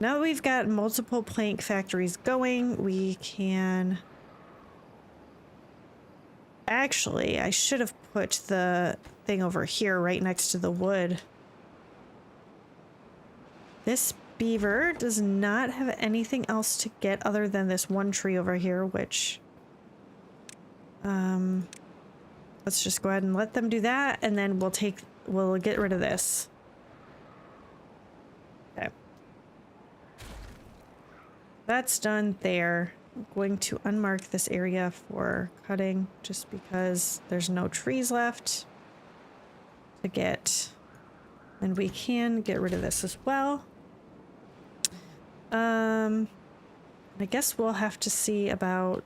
[SPEAKER 1] Now that we've got multiple plank factories going, we can... Actually, I should have put the thing over here right next to the wood. This beaver does not have anything else to get other than this one tree over here, which... let's just go ahead and let them do that, and then we'll get rid of this. Okay. That's done there. I'm going to unmark this area for cutting just because there's no trees left to get. And we can get rid of this as well. I guess we'll have to see about...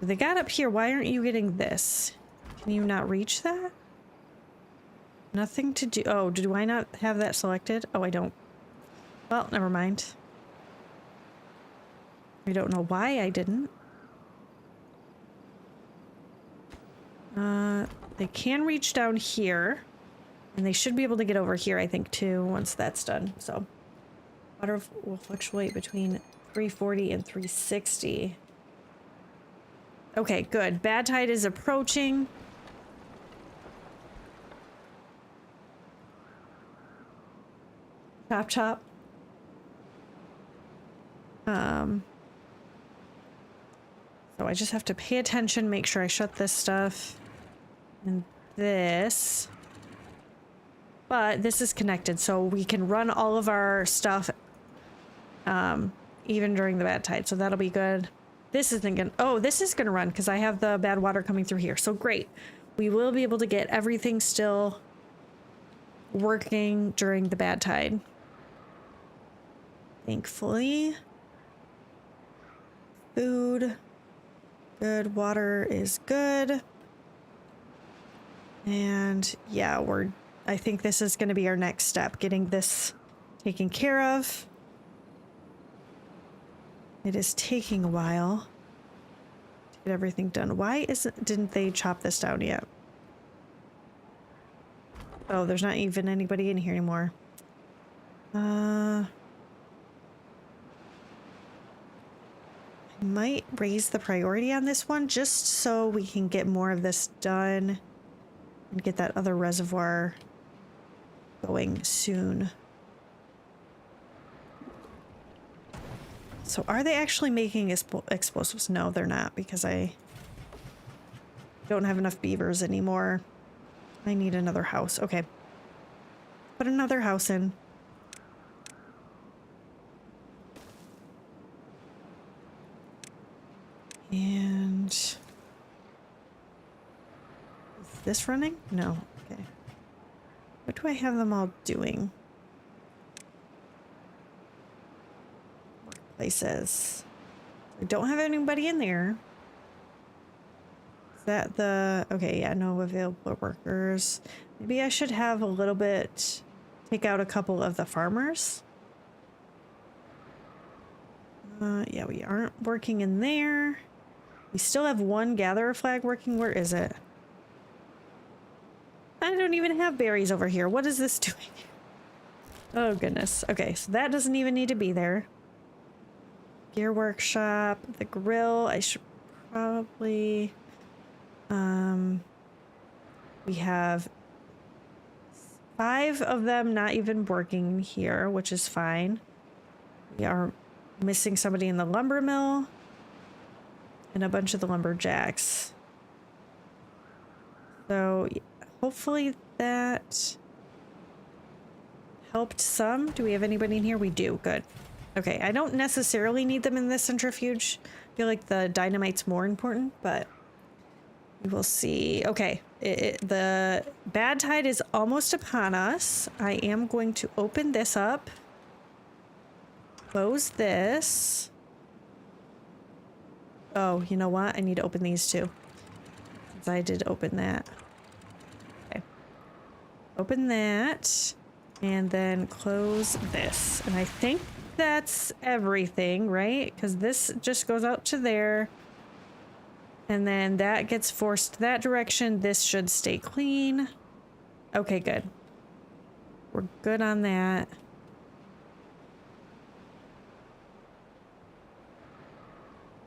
[SPEAKER 1] They got up here. Why aren't you getting this? Can you not reach that? Nothing to do. Oh, do I not have that selected? Oh, I don't. Well, never mind. I don't know why I didn't. They can reach down here. And they should be able to get over here, I think, too, once that's done. So, water will fluctuate between 340 and 360. Okay, good. Bad tide is approaching. Chop, chop. So I just have to pay attention, make sure I shut this stuff and this. But this is connected, so we can run all of our stuff even during the bad tide, so that'll be good. This isn't gonna... Oh, this is gonna run because I have the bad water coming through here, so great. We will be able to get everything still working during the bad tide. Thankfully. Food. Good. Water is good. And yeah, I think this is going to be our next step, getting this taken care of. It is taking a while to get everything done. Why didn't they chop this down yet? Oh, there's not even anybody in here anymore. I might raise the priority on this one just so we can get more of this done and get that other reservoir going soon. So are they actually making explosives? No, they're not, because I don't have enough beavers anymore. I need another house. Okay. Put another house in. And is this running? No. Okay. What do I have them all doing? Workplaces. I don't have anybody in there. Is that the... Okay, yeah, no available workers. Maybe I should have a little bit... Take out a couple of the farmers. Yeah, we aren't working in there. We still have one gatherer flag working. Where is it? I don't even have berries over here. What is this doing? Oh, goodness. Okay, so that doesn't even need to be there. Gear workshop, the grill. I should probably... we have 5 of them not even working here, which is fine. We are missing somebody in the lumber mill. And a bunch of the lumberjacks. So hopefully that helped some. Do we have anybody in here? We do. Good. Okay, I don't necessarily need them in this centrifuge. I feel like the dynamite's more important, but we will see. Okay, the bad tide is almost upon us. I am going to open this up. Close this. Oh, you know what? I need to open these too. Since I did open that. Okay. Open that. And then close this. And I think that's everything, right? Because this just goes out to there. And then that gets forced that direction. This should stay clean. Okay, good. We're good on that.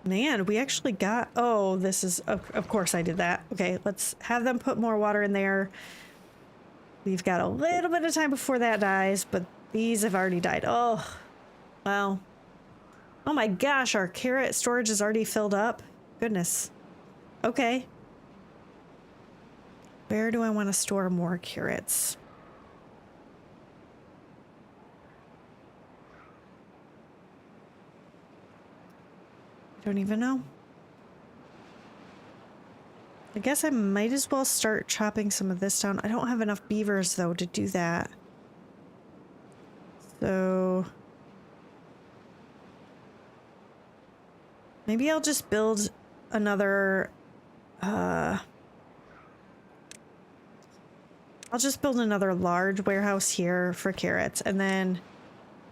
[SPEAKER 1] Man, we actually got... Oh, this is... Of course I did that. Okay, let's have them put more water in there. We've got a little bit of time before that dies, but these have already died. Oh, well. Oh my gosh, our carrot storage is already filled up. Goodness. Okay. Where do I want to store more carrots? I don't even know. I guess I might as well start chopping some of this down. I don't have enough beavers, though, to do that. So... maybe I'll just build another... I'll just build another large warehouse here for carrots, and then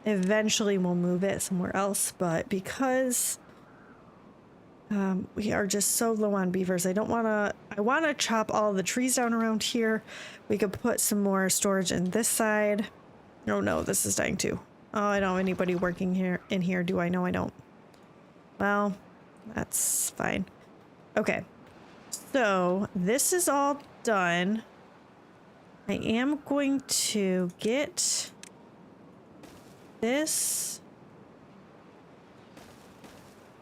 [SPEAKER 1] eventually we'll move it somewhere else. But because... we are just so low on beavers. I want to chop all the trees down around here. We could put some more storage in this side. Oh no, this is dying too. Oh, I don't have anybody working in here, do I? No, I don't. Well, that's fine. Okay, so this is all done. I am going to get this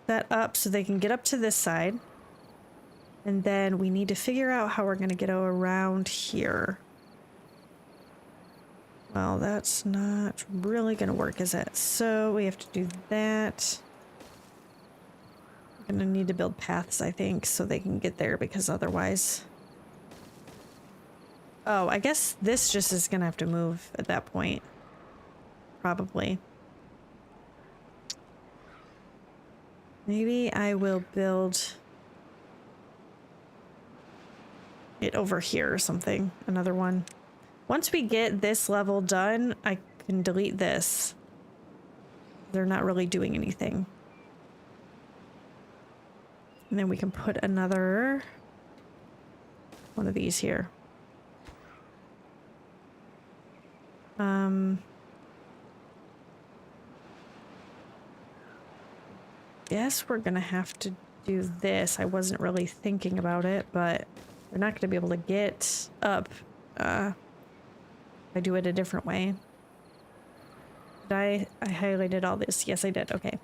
[SPEAKER 1] set up so they can get up to this side. And then we need to figure out how we're going to get around here. Well, that's not really going to work, is it? So we have to do that. We're going to need to build paths, I think, so they can get there, because otherwise... Oh, I guess this just is going to have to move at that point. Probably. Maybe I will build it over here or something. Another one. Once we get this level done, I can delete this. They're not really doing anything. And then we can put another one of these here. Guess we're gonna have to do this. I wasn't really thinking about it, but we're not gonna be able to get up if I do it a different way. Did I highlighted all this? Yes, I did. Okay.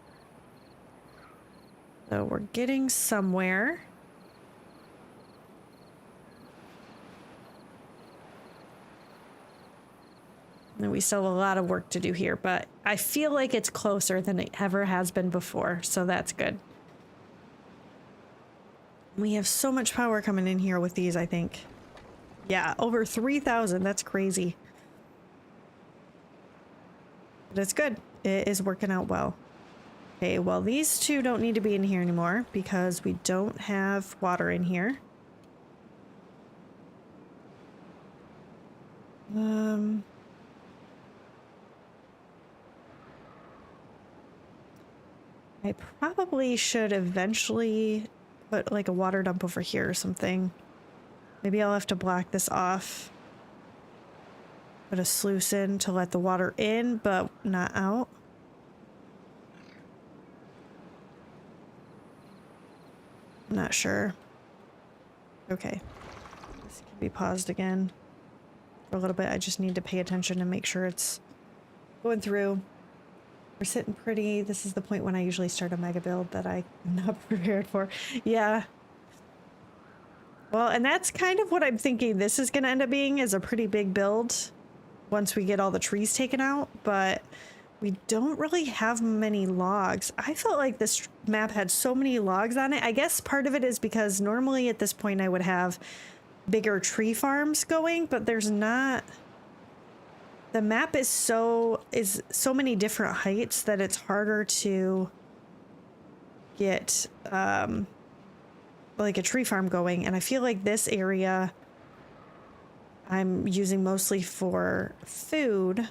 [SPEAKER 1] So we're getting somewhere. And we still have a lot of work to do here, but I feel like it's closer than it ever has been before, so that's good. We have so much power coming in here with these, I think. Yeah, over 3,000. That's crazy. But it's good. It is working out well. Okay, well, these two don't need to be in here anymore because we don't have water in here. I probably should eventually put like a water dump over here or something. Maybe I'll have to block this off. Put a sluice in to let the water in, but not out. I'm not sure. Okay. This can be paused again for a little bit. I just need to pay attention and make sure it's going through. We're sitting pretty. This is the point when I usually start a mega build that I'm not prepared for. Yeah. Well, and that's kind of what I'm thinking this is going to end up being, is a pretty big build once we get all the trees taken out, but we don't really have many logs. I felt like this map had so many logs on it. I guess part of it is because normally at this point I would have bigger tree farms going, but there's not... The map is so many different heights that it's harder to get like a tree farm going. And I feel like this area I'm using mostly for food.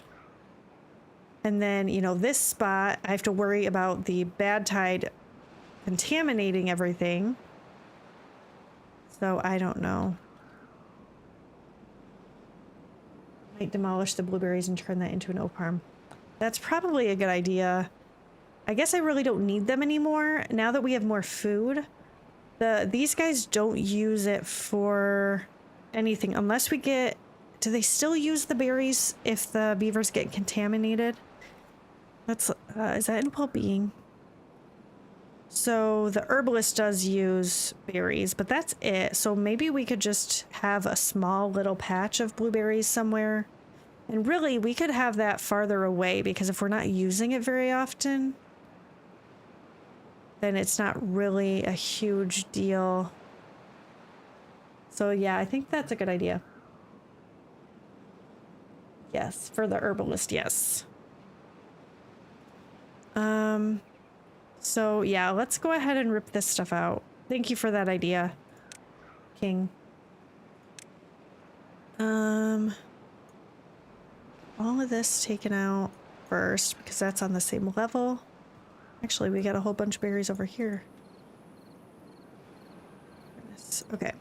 [SPEAKER 1] And then, you know, this spot, I have to worry about the bad tide contaminating everything. So I don't know. Might demolish the blueberries and turn that into an oak farm. That's probably a good idea. I guess I really don't need them anymore now that we have more food. These guys don't use it for anything unless we get... Do they still use the berries if the beavers get contaminated? That's is that in well-being? So the herbalist does use berries, but that's it. So maybe we could just have a small little patch of blueberries somewhere. And really, we could have that farther away because if we're not using it very often, then it's not really a huge deal. So yeah, I think that's a good idea. Yes, for the herbalist, yes. So yeah, let's go ahead and rip this stuff out. Thank you for that idea, King. All of this taken out first because that's on the same level. Actually, we got a whole bunch of berries over here. Okay.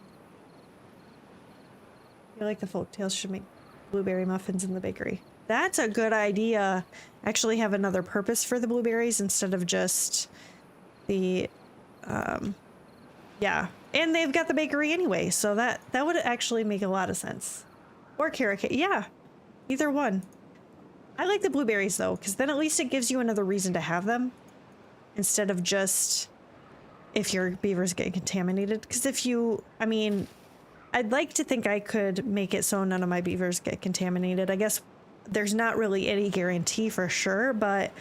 [SPEAKER 1] I feel like the folktales should make blueberry muffins in the bakery. That's a good idea. Actually have another purpose for the blueberries instead of just the, yeah. And they've got the bakery anyway, so that would actually make a lot of sense. Or carrot cake, yeah. Either one. I like the blueberries though, because then at least it gives you another reason to have them. Instead of just if your beavers get contaminated. Because if you, I mean, I'd like to think I could make it so none of my beavers get contaminated. I guess there's not really any guarantee for sure, but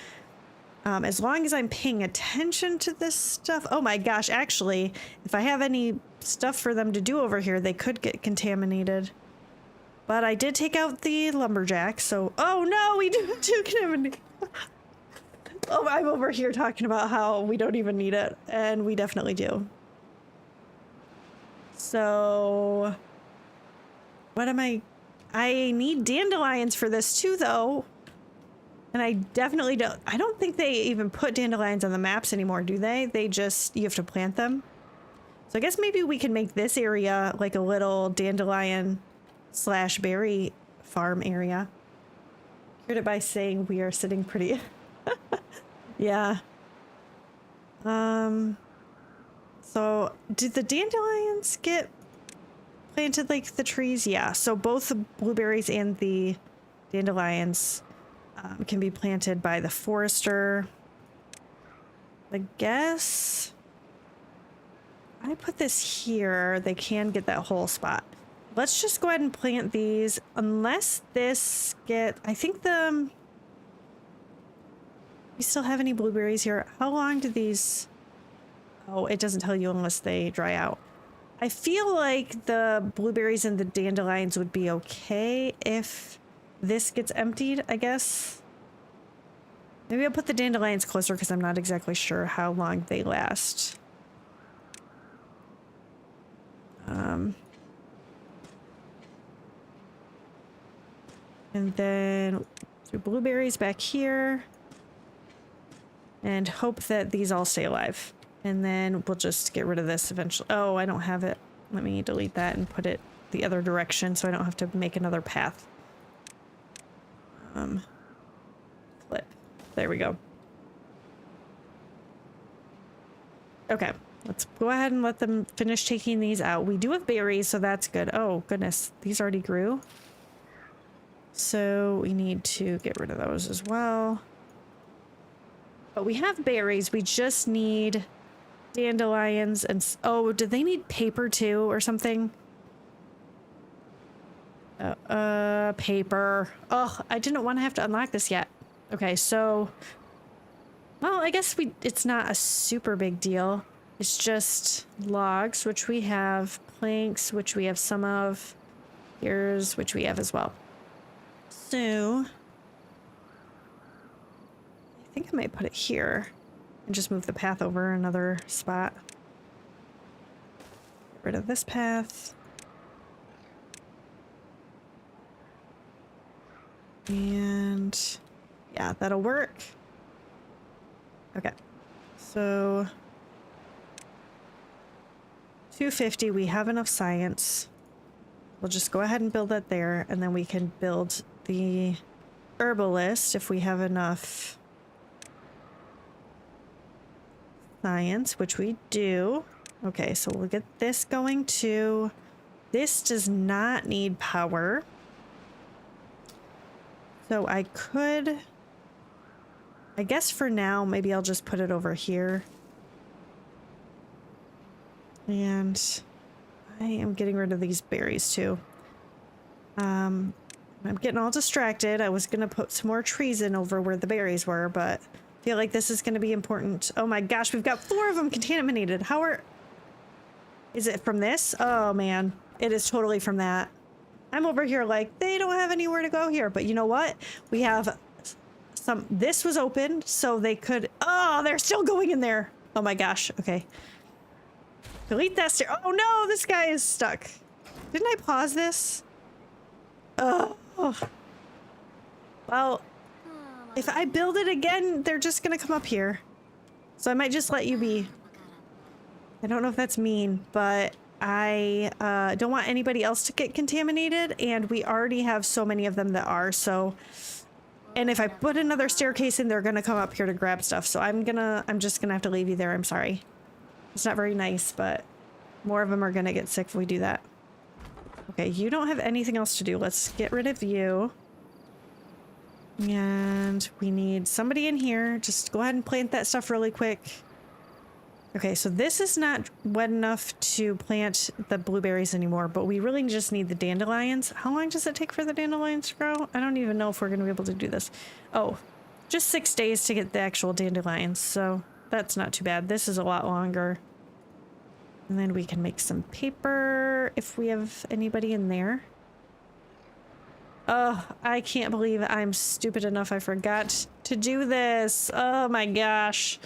[SPEAKER 1] as long as I'm paying attention to this stuff. Oh my gosh, actually, if I have any stuff for them to do over here, they could get contaminated. But I did take out the lumberjack, so... Oh no, we do contaminate. Oh, I'm over here talking about how we don't even need it, and we definitely do. So... What am I need dandelions for this too, though. And I definitely don't... I don't think they even put dandelions on the maps anymore, do they? They just... You have to plant them. So I guess maybe we can make this area like a little dandelion / berry farm area. Heard it by saying we are sitting pretty... Yeah. So did the dandelions get planted like the trees? Yeah. So both the blueberries and the dandelions can be planted by the forester. I guess I put this here. They can get that whole spot. Let's just go ahead and plant these unless this I think we still have any blueberries here. How long do these... Oh, it doesn't tell you unless they dry out. I feel like the blueberries and the dandelions would be okay if this gets emptied, I guess. Maybe I'll put the dandelions closer because I'm not exactly sure how long they last. And then blueberries back here. And hope that these all stay alive. And then we'll just get rid of this eventually. Oh, I don't have it. Let me delete that and put it the other direction so I don't have to make another path. Flip. There we go. Okay, let's go ahead and let them finish taking these out. We do have berries, so that's good. Oh, goodness. These already grew. So we need to get rid of those as well. But we have berries. We just need dandelions and... Oh, do they need paper too or something? Paper. Oh, I didn't want to have to unlock this yet. Okay, so... Well, I guess it's not a super big deal. It's just logs, which we have. Planks, which we have some of. Here's, which we have as well. So... I think I might put it here and just move the path over another spot. Get rid of this path. And Yeah, that'll work. Okay. So 250, we have enough science. We'll just go ahead and build that there, and then we can build the herbalist if we have enough science, which we do. Okay, so we'll get this going too. This does not need power. So I could, I guess for now, maybe I'll just put it over here. And I am getting rid of these berries too. I'm getting all distracted. I was gonna put some more trees in over where the berries were, but I feel like this is gonna be important. Oh my gosh, we've got 4 of them contaminated. How are... Is it from this? Oh man, it is totally from that. I'm over here like, they don't have anywhere to go here, but you know what? We have some... This was open, so they could... Oh, they're still going in there. Oh my gosh, okay. Delete that stair. Oh no, this guy is stuck. Didn't I pause this? Oh. Well, if I build it again, they're just gonna come up here. So I might just let you be. I don't know if that's mean, but I don't want anybody else to get contaminated, and we already have so many of them that are, so... And if I put another staircase in, they're gonna come up here to grab stuff, so I'm just gonna have to leave you there, I'm sorry. It's not very nice, but more of them are gonna get sick if we do that. Okay, you don't have anything else to do. Let's get rid of you. And we need somebody in here. Just go ahead and plant that stuff really quick. Okay, so this is not wet enough to plant the blueberries anymore, but we really just need the dandelions. How long does it take for the dandelions to grow? I don't even know if we're going to be able to do this. Oh, just 6 days to get the actual dandelions, so that's not too bad. This is a lot longer. And then we can make some paper if we have anybody in there. Oh, I can't believe I'm stupid enough I forgot to do this. Oh my gosh.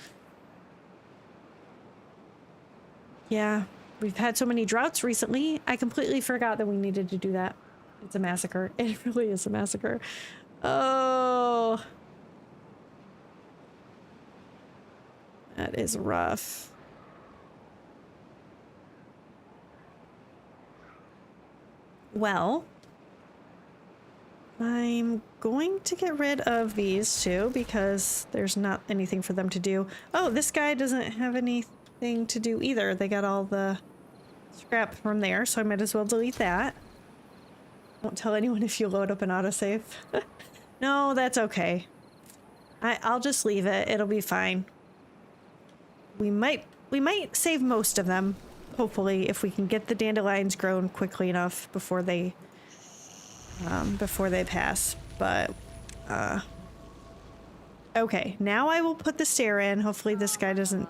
[SPEAKER 1] Yeah, we've had so many droughts recently. I completely forgot that we needed to do that. It's a massacre. It really is a massacre. Oh. That is rough. Well, I'm going to get rid of these two because there's not anything for them to do. Oh, this guy doesn't have anything to do either. They got all the scrap from there, so I might as well delete that. Don't tell anyone if you load up an autosave. No, that's okay. I'll just leave it. It'll be fine. We might save most of them. Hopefully, if we can get the dandelions grown quickly enough before they pass. But okay, now I will put the stair in. Hopefully this guy doesn't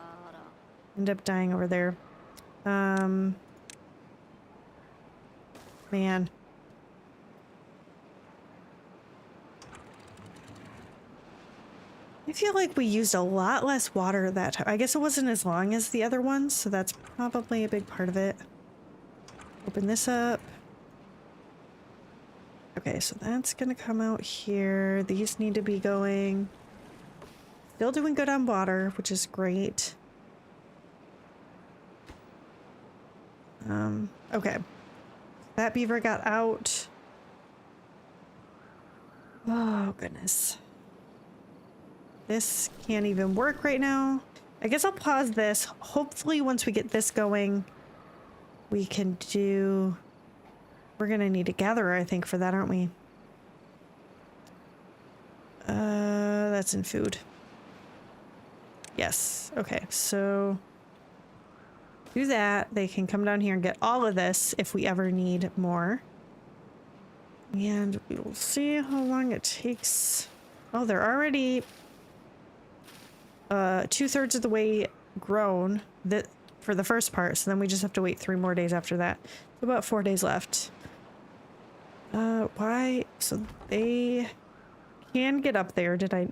[SPEAKER 1] end up dying over there. Man. I feel like we used a lot less water that time. I guess it wasn't as long as the other ones, so that's probably a big part of it. Open this up. Okay, so that's gonna come out here. These need to be going. Still doing good on water, which is great. Okay. That beaver got out. Oh, goodness. This can't even work right now. I guess I'll pause this. Hopefully once we get this going, we can do... We're gonna need a gatherer, I think, for that, aren't we? That's in food. Yes. Okay, so... do that. They can come down here and get all of this if we ever need more. And we will see how long it takes. Oh, they're already... 2/3 of the way grown for the first part, so then we just have to wait 3 more days after that. So about 4 days left. Why? So they can get up there. Did I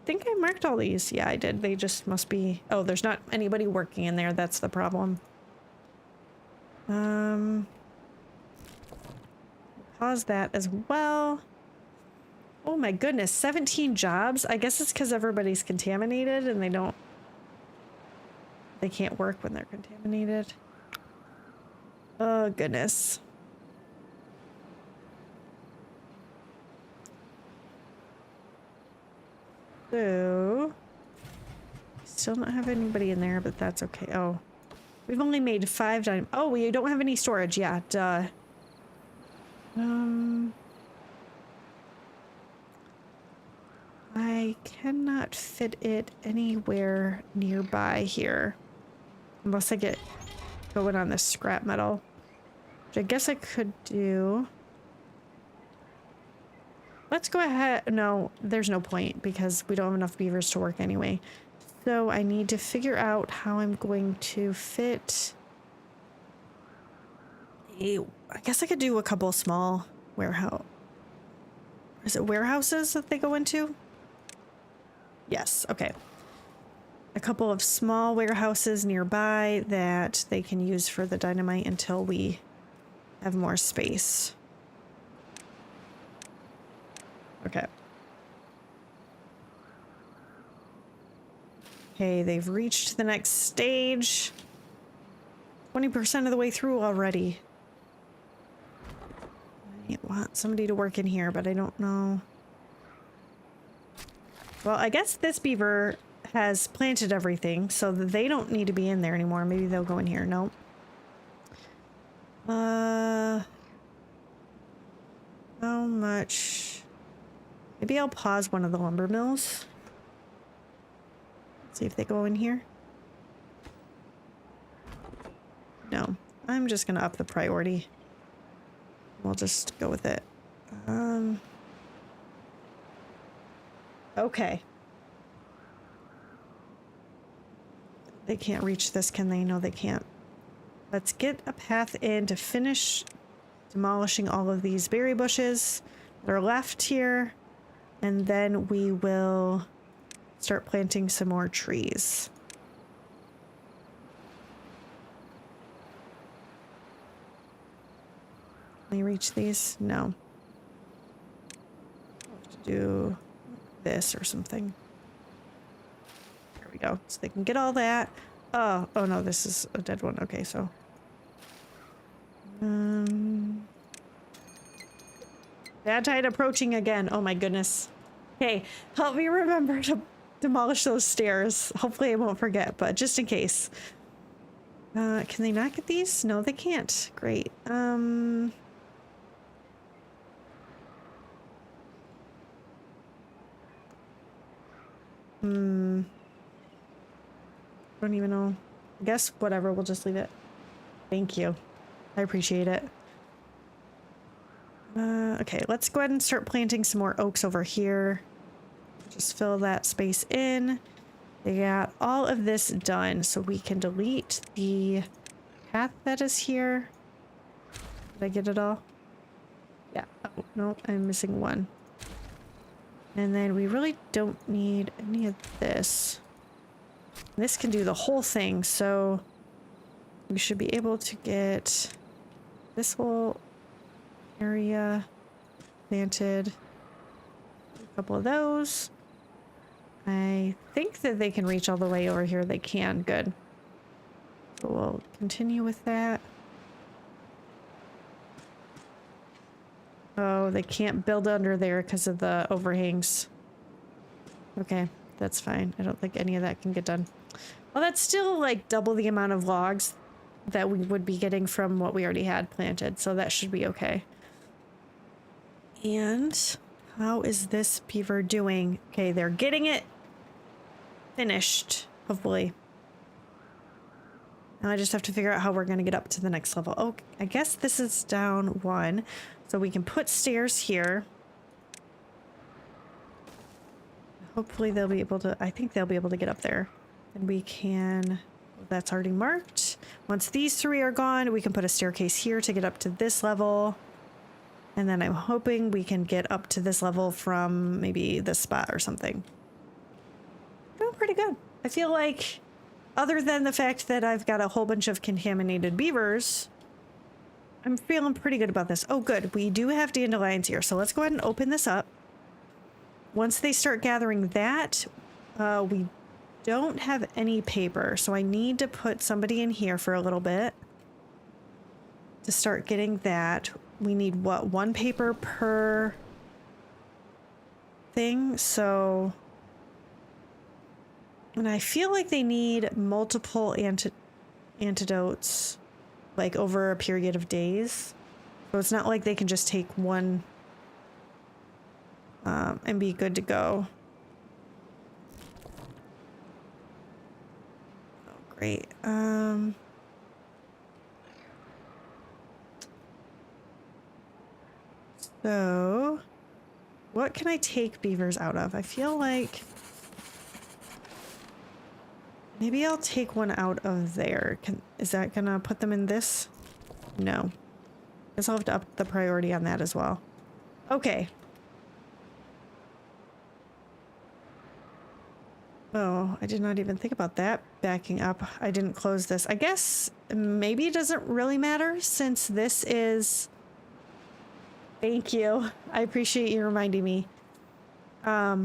[SPEAKER 1] think I marked all these. Yeah, I did. They just must be... Oh, there's not anybody working in there. That's the problem. Pause that as well. Oh my goodness, 17 jobs? I guess it's because everybody's contaminated and they can't work when they're contaminated. Oh goodness. So, still don't have anybody in there, but that's okay. Oh, we've only made 5 diamonds. Oh, we don't have any storage. Yeah, duh. I cannot fit it anywhere nearby here. Unless I get going on this scrap metal. Which I guess I could do. Let's go ahead. No, there's no point because we don't have enough beavers to work anyway. So I need to figure out how I'm going to fit. I guess I could do a couple small warehouse. Is it warehouses that they go into? Yes, okay. A couple of small warehouses nearby that they can use for the dynamite until we have more space. Okay. Okay, they've reached the next stage. 20% of the way through already. I want somebody to work in here, but I don't know. Well, I guess this beaver has planted everything, so that they don't need to be in there anymore. Maybe they'll go in here. Nope. How much? Maybe I'll pause one of the lumber mills. See if they go in here. No, I'm just gonna up the priority. We'll just go with it. Okay. They can't reach this, can they? No, they can't. Let's get a path in to finish demolishing all of these berry bushes that are left here. And then we will start planting some more trees. Can we reach these? No. I'll have to do this or something. There we go. So they can get all that. Oh no, this is a dead one. Okay, so. Bad tide approaching again. Oh my goodness. Okay, help me remember to demolish those stairs. Hopefully I won't forget, but just in case. Can they not get these? No, they can't. Great. Don't even know. I guess whatever, we'll just leave it. Thank you. I appreciate it. Okay, let's go ahead and start planting some more oaks over here. Just fill that space in. They got all of this done, so we can delete the path that is here. Did I get it all? Yeah. Oh, no, I'm missing one. And then we really don't need any of this. This can do the whole thing, so we should be able to get this whole area planted. A couple of those. I think that they can reach all the way over here. They can. Good. So we'll continue with that. Oh, they can't build under there because of the overhangs. Okay, that's fine. I don't think any of that can get done. Well, that's still like double the amount of logs that we would be getting from what we already had planted, so that should be okay. And how is this beaver doing? Okay, they're getting it finished, hopefully. Now I just have to figure out how we're going to get up to the next level. Oh, I guess this is down one, so we can put stairs here. Hopefully they'll be able to, I think they'll be able to get up there. And we can, that's already marked. Once these 3 are gone, we can put a staircase here to get up to this level. And then I'm hoping we can get up to this level from maybe this spot or something. Oh, pretty good. I feel like, other than the fact that I've got a whole bunch of contaminated beavers, I'm feeling pretty good about this. Oh, good. We do have dandelions here, so let's go ahead and open this up. once they start gathering that, we don't have any paper. So I need to put somebody in here for a little bit to start getting that. We need what, 1 paper per thing? So, and I feel like they need multiple antidotes like over a period of days. So it's not like they can just take one and be good to go. Oh, great. So what can I take beavers out of? I feel like maybe I'll take one out of there. Is that gonna put them in this? No. Guess I'll have to up the priority on that as well. Okay. Oh, I did not even think about that. Backing up. I didn't close this. I guess maybe it doesn't really matter since this is... Thank you. I appreciate you reminding me. I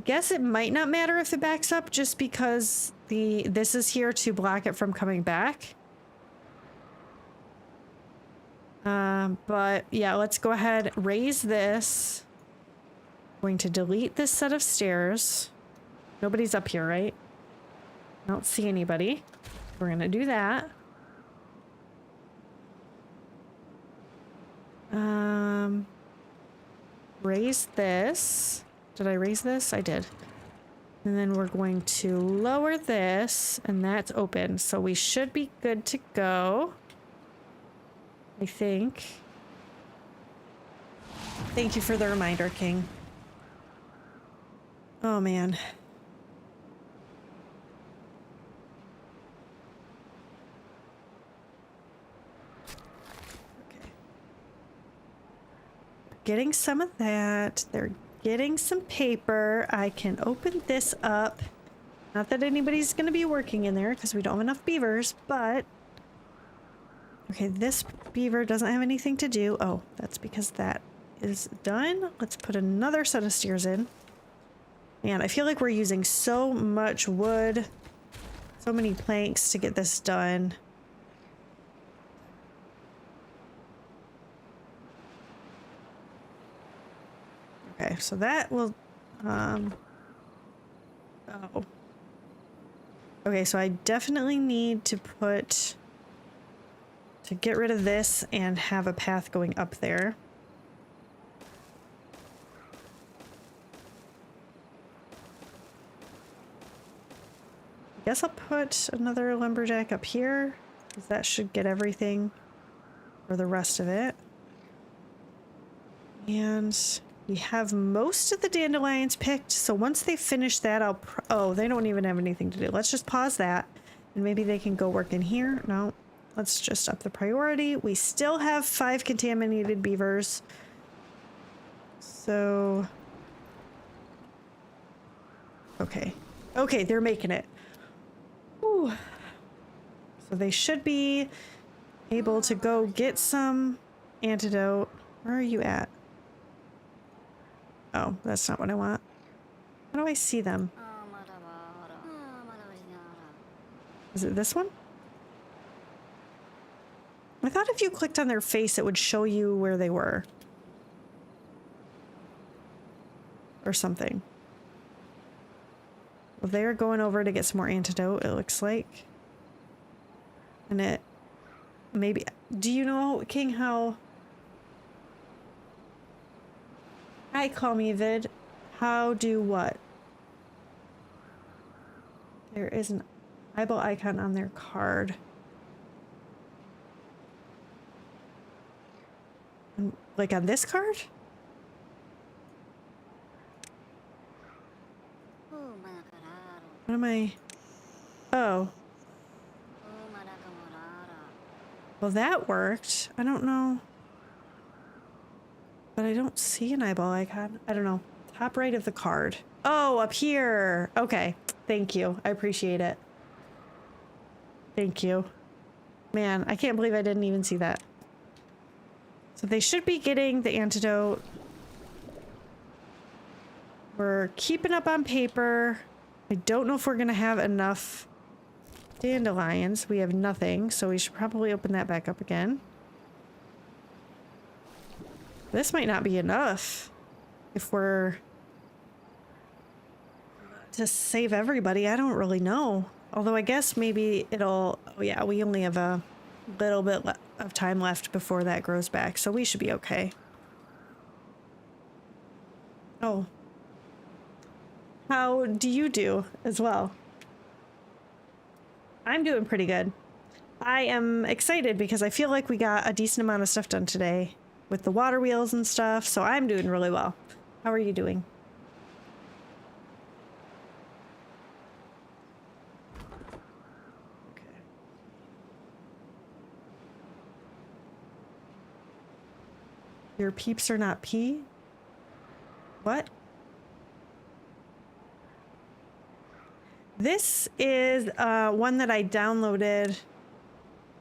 [SPEAKER 1] guess it might not matter if it backs up just because this is here to block it from coming back. But yeah, let's go ahead, raise this. Going to delete this set of stairs. Nobody's up here, right? I don't see anybody. We're gonna do that. Raise this. Did I raise this? I did. And then we're going to lower this, and that's open. So we should be good to go. I think. Thank you for the reminder, King. Oh, man. Okay. Getting some of that. They're getting some paper. I can open this up. Not that anybody's going to be working in there because we don't have enough beavers, but... Okay, this beaver doesn't have anything to do. Oh, that's because that is done. Let's put another set of steers in. Man, I feel like we're using so much wood, so many planks to get this done. Okay, so that will, oh. Okay, so I definitely need to get rid of this and have a path going up there. I guess I'll put another lumberjack up here, because that should get everything for the rest of it. And we have most of the dandelions picked, so once they finish that, oh, they don't even have anything to do. Let's just pause that, and maybe they can go work in here. No, let's just up the priority. We still have 5 contaminated beavers. So... Okay. Okay, they're making it. Whew. So they should be able to go get some antidote. Where are you at? Oh, that's not what I want. How do I see them? Is it this one? I thought if you clicked on their face, it would show you where they were. Or something. Well, they're going over to get some more antidote, it looks like. And it... Maybe... Do you know, King, how... Hi, call me Vid. How do what? There is an eyeball icon on their card. Like on this card? What am I... Oh. Well, that worked. I don't know. But I don't see an eyeball icon. I don't know. Top right of the card. Oh, up here. Okay. Thank you. I appreciate it. Thank you. Man, I can't believe I didn't even see that. So they should be getting the antidote We're keeping up on paper. I don't know if we're gonna have enough dandelions. We have nothing, so we should probably open that back up again. This might not be enough if we're to save everybody. I don't really know. Although I guess maybe it'll... Oh yeah, we only have a little bit of time left before that grows back, so we should be okay. Oh. How do you do as well? I'm doing pretty good. I am excited because I feel like we got a decent amount of stuff done today with the water wheels and stuff, so I'm doing really well. How are you doing? Okay. Your peeps are not pee? What? This is one that I downloaded.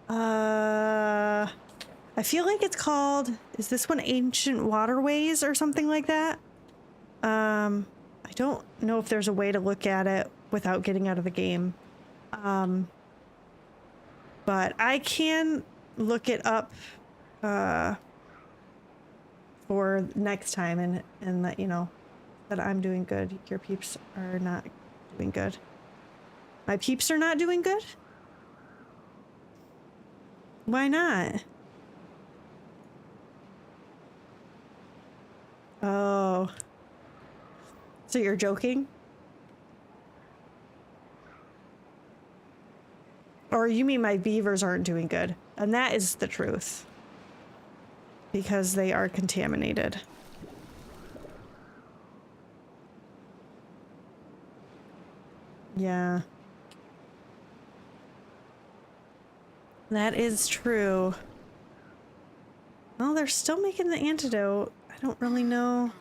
[SPEAKER 1] I feel like it's called, is this one Ancient Waterways or something like that? I don't know if there's a way to look at it without getting out of the game. But I can look it up for next time and let you know that I'm doing good. Your peeps are not doing good. My peeps are not doing good? Why not? Oh. So you're joking? Or you mean my beavers aren't doing good? And that is the truth. Because they are contaminated. Yeah. That is true. Well, they're still making the antidote. I don't really know.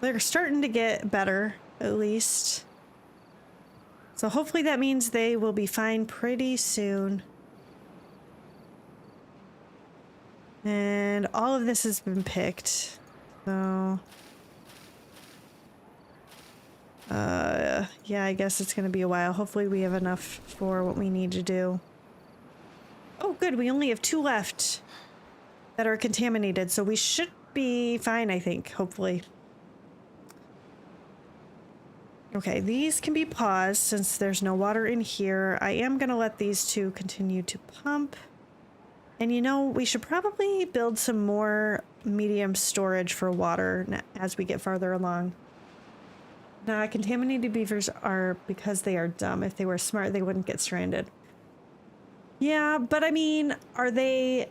[SPEAKER 1] They're starting to get better, at least. So hopefully that means they will be fine pretty soon. And all of this has been picked. So... yeah, I guess it's gonna be a while. Hopefully we have enough for what we need to do. Oh, good. We only have 2 left that are contaminated, so we should be fine, I think, hopefully. Okay, these can be paused since there's no water in here. I am gonna let these 2 continue to pump. And you know, we should probably build some more medium storage for water as we get farther along. Nah, contaminated beavers are because they are dumb. If they were smart, they wouldn't get stranded. Yeah, but I mean, are they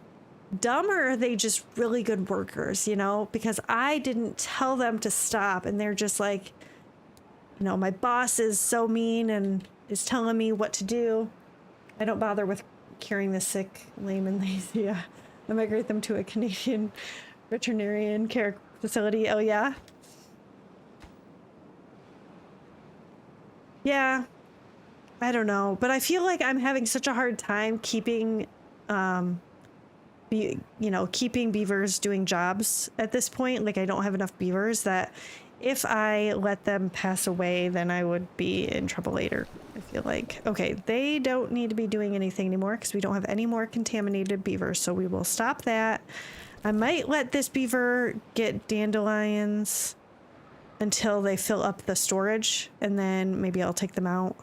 [SPEAKER 1] dumb or are they just really good workers, you know? Because I didn't tell them to stop and they're just like, you know, my boss is so mean and is telling me what to do. I don't bother with curing the sick, lame, and lazy. Yeah. I migrate them to a Canadian veterinarian care facility. Oh, yeah? Yeah, I don't know, but I feel like I'm having such a hard time keeping, keeping beavers doing jobs at this point. Like I don't have enough beavers that if I let them pass away, then I would be in trouble later. I feel like, okay, they don't need to be doing anything anymore because we don't have any more contaminated beavers. So we will stop that. I might let this beaver get dandelions until they fill up the storage, and then maybe I'll take them out.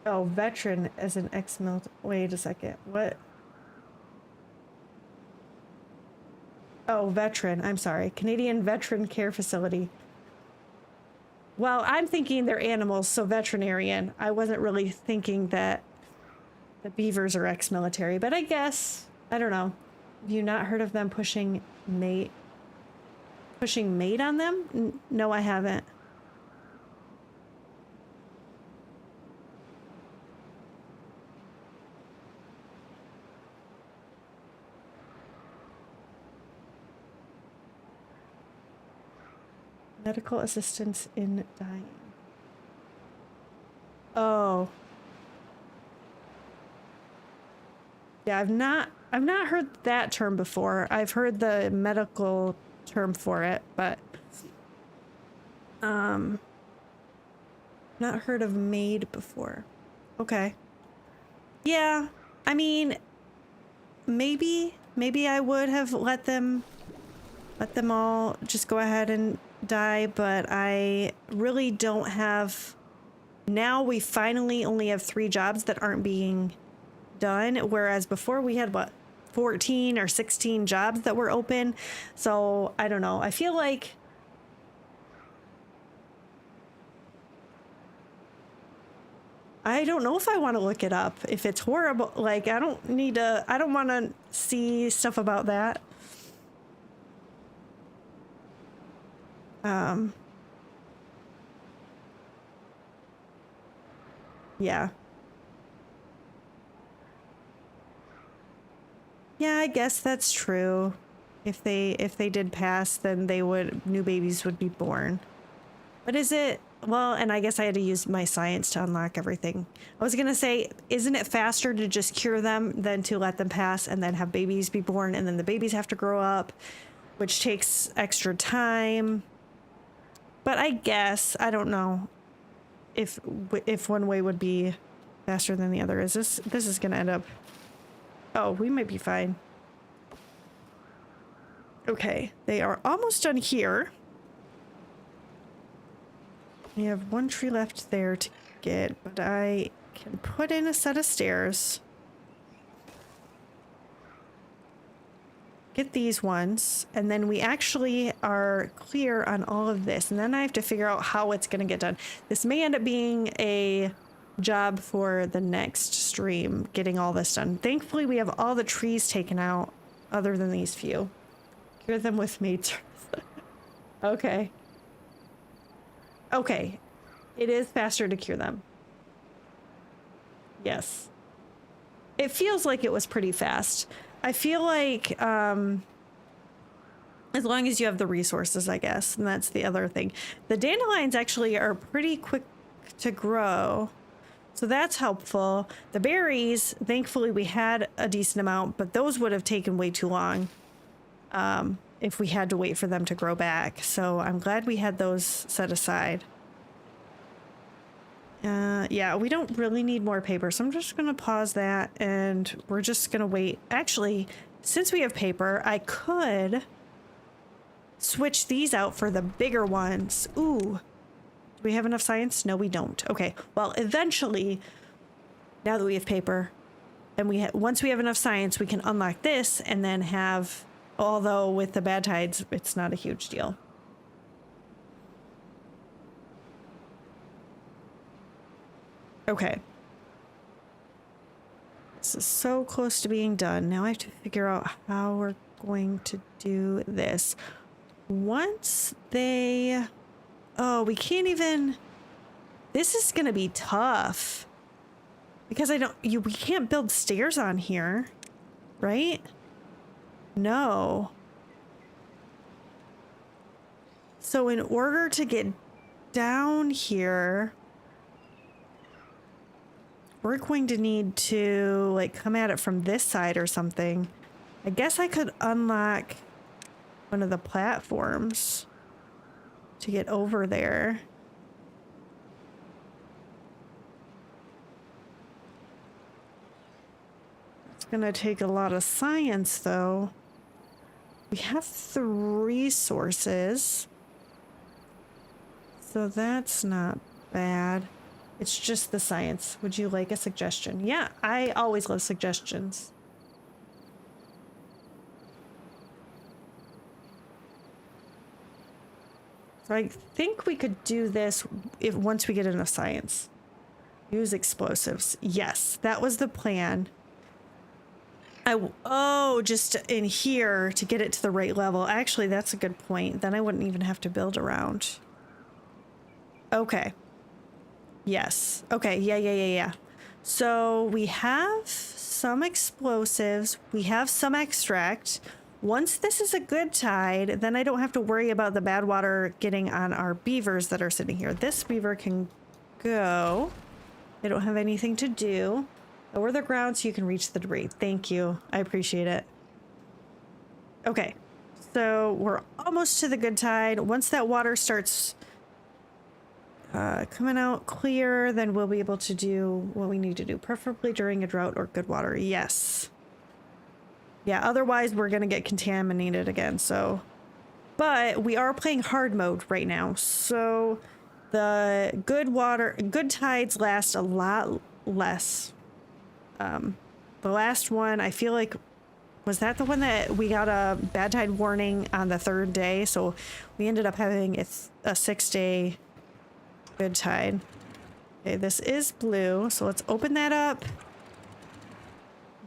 [SPEAKER 1] Oh, veteran as an ex-mil... Wait a second. What? Oh, veteran. I'm sorry. Canadian Veteran Care Facility. Well, I'm thinking they're animals, so veterinarian. I wasn't really thinking that the beavers are ex-military, but I guess... I don't know. Have you not heard of them pushing mate on them? No, I haven't. Medical assistance in dying. Oh. Yeah, I've not heard that term before. I've heard the medical term for it, but not heard of maid before. Okay. Yeah, I mean, maybe I would have let them all just go ahead and die, but I really don't have. Now we finally only have 3 jobs that aren't being done, whereas before we had what, 14 or 16 jobs that were open. So I don't know. I feel like I don't know if I want to look it up. If it's horrible, like I don't want to see stuff about that. Yeah. Yeah, I guess that's true. If they did pass, then new babies would be born. But is it, well, and I guess I had to use my science to unlock everything. I was gonna say, isn't it faster to just cure them than to let them pass and then have babies be born, and then the babies have to grow up, which takes extra time. But I guess, I don't know if one way would be faster than the other. This is gonna end up, oh, we might be fine. Okay, they are almost done here. We have 1 tree left there to get, but I can put in a set of stairs. Get these ones, and then we actually are clear on all of this, and then I have to figure out how it's going to get done. This may end up being a job for the next stream, getting all this done. Thankfully, we have all the trees taken out, other than these few. Cure them with maid's. Okay. Okay. It is faster to cure them. Yes. It feels like it was pretty fast. I feel like, as long as you have the resources, I guess, and that's the other thing. The dandelions actually are pretty quick to grow, so that's helpful. The berries, thankfully we had a decent amount, but those would have taken way too long if we had to wait for them to grow back. So I'm glad we had those set aside. Yeah, we don't really need more paper, so I'm just gonna pause that and we're just gonna wait. Actually, since we have paper, I could switch these out for the bigger ones. Ooh, do we have enough science? No, we don't. Okay, well, eventually, now that we have paper, and once we have enough science, we can unlock this and then have, although with the bad tides, it's not a huge deal. Okay. This is so close to being done. Now I have to figure out how we're going to do this. Once they... Oh, we can't even... This is going to be tough. Because we can't build stairs on here. Right? No. So in order to get down here... We're going to need to, like, come at it from this side or something. I guess I could unlock one of the platforms to get over there. It's gonna take a lot of science, though. We have the resources, so that's not bad. It's just the science. Would you like a suggestion? Yeah, I always love suggestions. So I think we could do this once we get enough science. Use explosives. Yes, that was the plan. Just in here to get it to the right level. Actually, that's a good point. Then I wouldn't even have to build around. Okay. Yes. Okay. Yeah. So we have some explosives. We have some extract. Once this is a good tide, then I don't have to worry about the bad water getting on our beavers that are sitting here. This beaver can go. They don't have anything to do. Lower the ground so you can reach the debris. Thank you. I appreciate it. Okay. So we're almost to the good tide. Once that water starts coming out clear, then we'll be able to do what we need to do, preferably during a drought or good water. Yes. Yeah, otherwise we're going to get contaminated again, so... But we are playing hard mode right now, so the good tides last a lot less. The last one, I feel like, was that the one that we got a bad tide warning on the 3rd day? So we ended up having a 6-day good tide. Okay, this is blue, so let's open that up.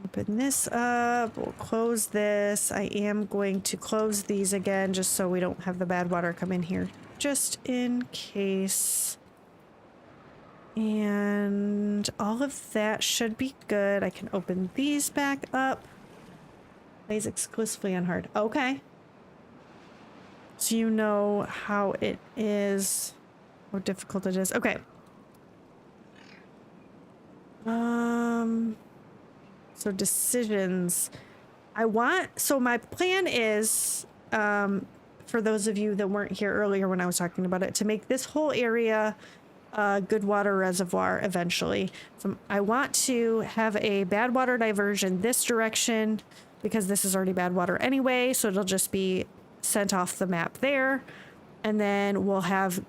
[SPEAKER 1] Open this up. We'll close this. I am going to close these again just so we don't have the bad water come in here, just in case. And all of that should be good. I can open these back up. Plays exclusively on hard. Okay. So you know how it is, how difficult it is. Okay. So decisions. So my plan is, for those of you that weren't here earlier when I was talking about it, to make this whole area a good water reservoir eventually. So I want to have a bad water diversion this direction because this is already bad water anyway, so it'll just be sent off the map there. And then we'll have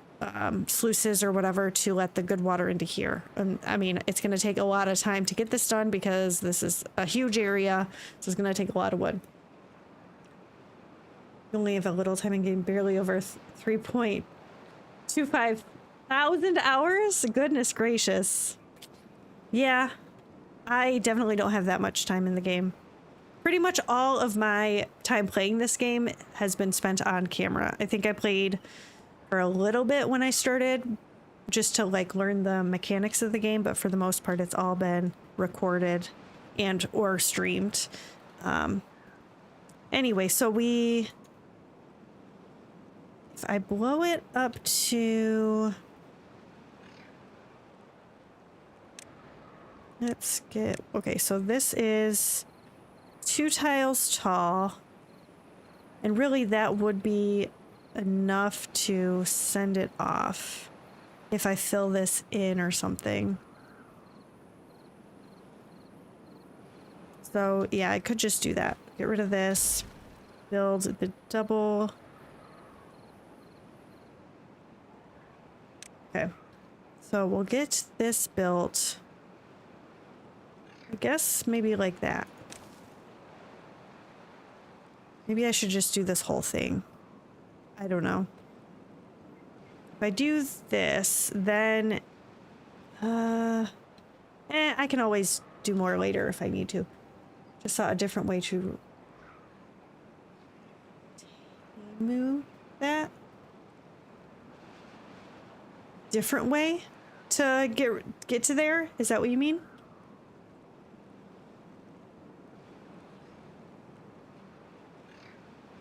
[SPEAKER 1] sluices or whatever to let the good water into here. And I mean, it's going to take a lot of time to get this done because this is a huge area, so it's going to take a lot of wood. You only have a little time in game, barely over 3.25 thousand hours? Goodness gracious. Yeah, I definitely don't have that much time in the game. Pretty much all of my time playing this game has been spent on camera. I think I played for a little bit when I started just to like learn the mechanics of the game, but for the most part it's all been recorded and or streamed. Anyway, so if I blow it up to, let's get, okay, so this is 2 tiles tall, and really that would be enough to send it off if I fill this in or something. So yeah, I could just do that. Get rid of this, build the double. Okay, so we'll get this built, I guess maybe like that. Maybe I should just do this whole thing. I don't know. If I do this, then I can always do more later if I need to. Just saw a different way to move that. Different way to get to there? Is that what you mean?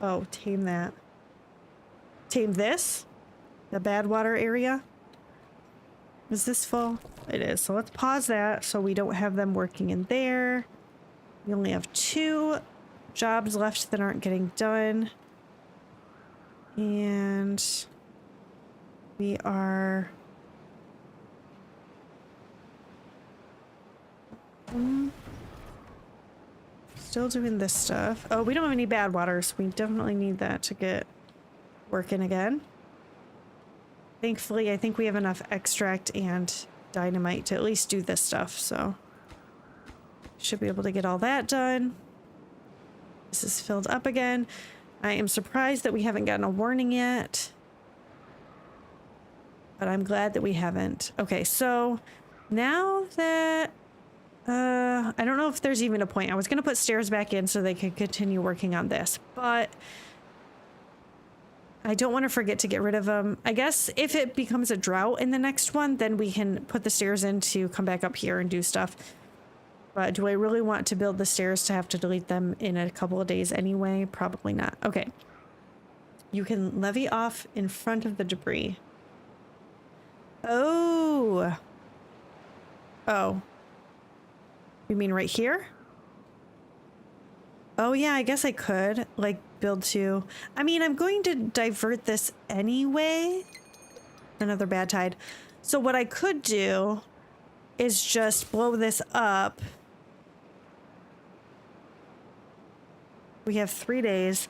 [SPEAKER 1] Oh, tame that. Tame this? The bad water area? Is this full? It is. So let's pause that so we don't have them working in there. We only have 2 jobs left that aren't getting done. And we are... still doing this stuff. Oh, we don't have any bad water, so we definitely need that to get working again. Thankfully, I think we have enough extract and dynamite to at least do this stuff, so should be able to get all that done. This is filled up again. I am surprised that we haven't gotten a warning yet, but I'm glad that we haven't. Okay, so now that I don't know if there's even a point. I was going to put stairs back in so they could continue working on this, but I don't want to forget to get rid of them. I guess if it becomes a drought in the next one, then we can put the stairs in to come back up here and do stuff. But do I really want to build the stairs to have to delete them in a couple of days anyway? Probably not. Okay. You can levy off in front of the debris. Oh. Oh. You mean right here? Oh yeah, I guess I could like build two. I mean, I'm going to divert this anyway. Another bad tide. So what I could do is just blow this up. We have 3 days.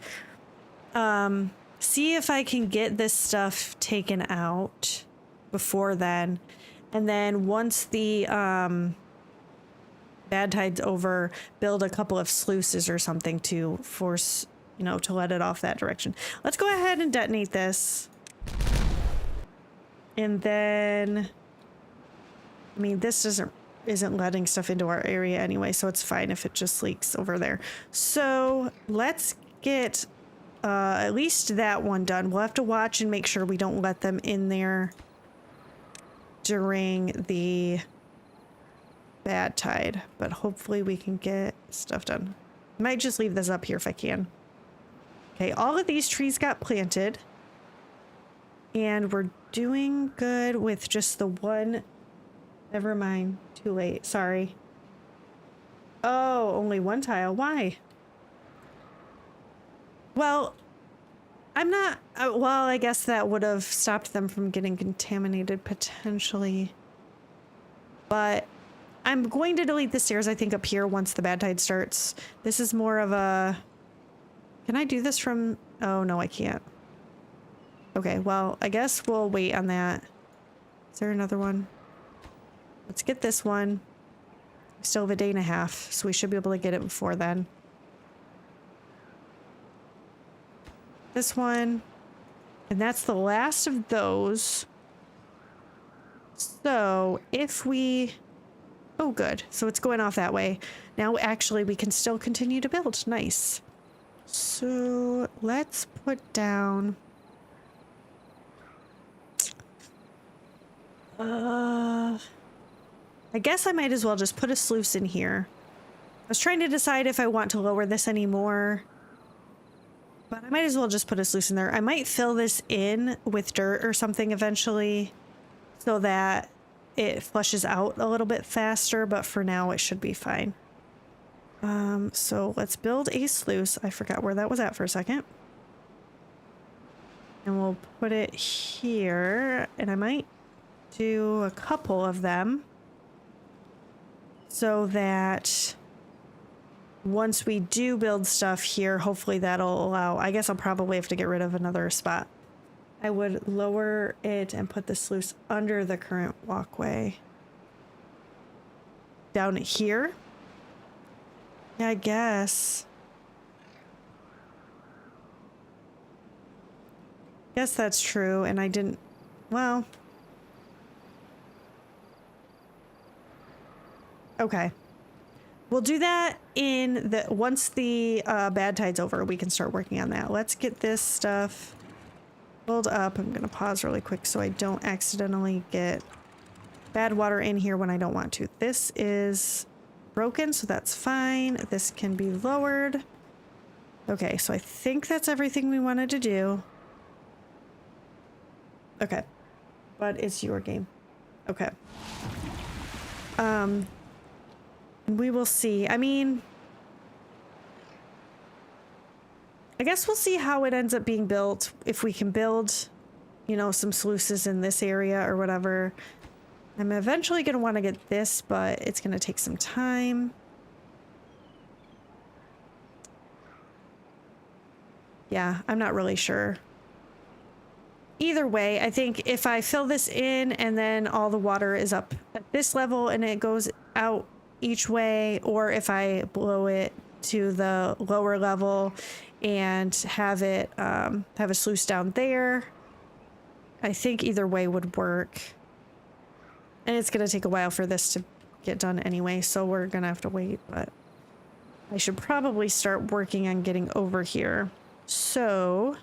[SPEAKER 1] See if I can get this stuff taken out before then. And then once the bad tide's over, build a couple of sluices or something to force, you know, to let it off that direction. Let's go ahead and detonate this. And then, I mean, this isn't letting stuff into our area anyway, so it's fine if it just leaks over there. So let's get at least that one done. We'll have to watch and make sure we don't let them in there during the bad tide, but hopefully we can get stuff done. Might just leave this up here if I can. Okay, all of these trees got planted, and we're doing good with just the one. Never mind, too late, sorry. Oh, only one tile, why? Well, I'm not, well, I guess that would have stopped them from getting contaminated potentially. But I'm going to delete the stairs, I think, up here once the bad tide starts. This is more of a, can I do this from, oh no, I can't. Okay, well, I guess we'll wait on that. Is there another one? Let's get this one. We still have a day and a half, so we should be able to get it before then. This one. And that's the last of those. So if we... Oh, good. So it's going off that way. Now, actually, we can still continue to build. Nice. So let's put down... I guess I might as well just put a sluice in here. I was trying to decide if I want to lower this anymore, but I might as well just put a sluice in there. I might fill this in with dirt or something eventually so that it flushes out a little bit faster, but for now it should be fine. So let's build a sluice. I forgot where that was at for a second. And we'll put it here, and I might do a couple of them so that once we do build stuff here, hopefully that'll allow, I guess I'll probably have to get rid of another spot. I would lower it and put the sluice under the current walkway. Down here? Yeah, I guess. Guess that's true, and I didn't, well. Okay. We'll do that in the, once the bad tide's over, we can start working on that. Let's get this stuff filled up. I'm gonna pause really quick so I don't accidentally get bad water in here when I don't want to. This is broken, so that's fine. This can be lowered. Okay, so I think that's everything we wanted to do. Okay, but it's your game. Okay. We will see. I mean, I guess we'll see how it ends up being built. If we can build, you know, some sluices in this area or whatever. I'm eventually going to want to get this, but it's going to take some time. Yeah, I'm not really sure. Either way, I think if I fill this in and then all the water is up at this level and it goes out each way, or if I blow it to the lower level and have it have a sluice down there, I think either way would work. And it's gonna take a while for this to get done anyway, so we're gonna have to wait, but I should probably start working on getting over here. So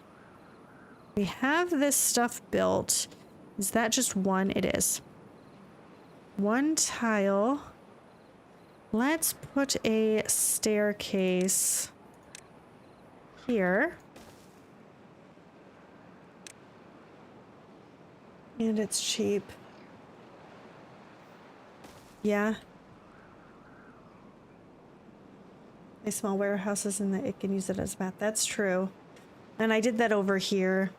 [SPEAKER 1] we have this stuff built. Is that just one? It is. One tile. Let's put a staircase here. And it's cheap. Yeah. My small warehouses and that it can use it as math. That's true. And I did that over here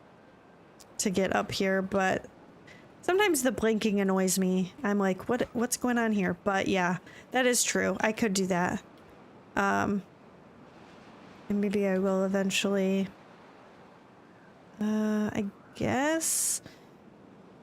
[SPEAKER 1] to get up here, but sometimes the blinking annoys me. I'm like, what's going on here? But yeah, that is true. I could do that. And maybe I will eventually. I guess.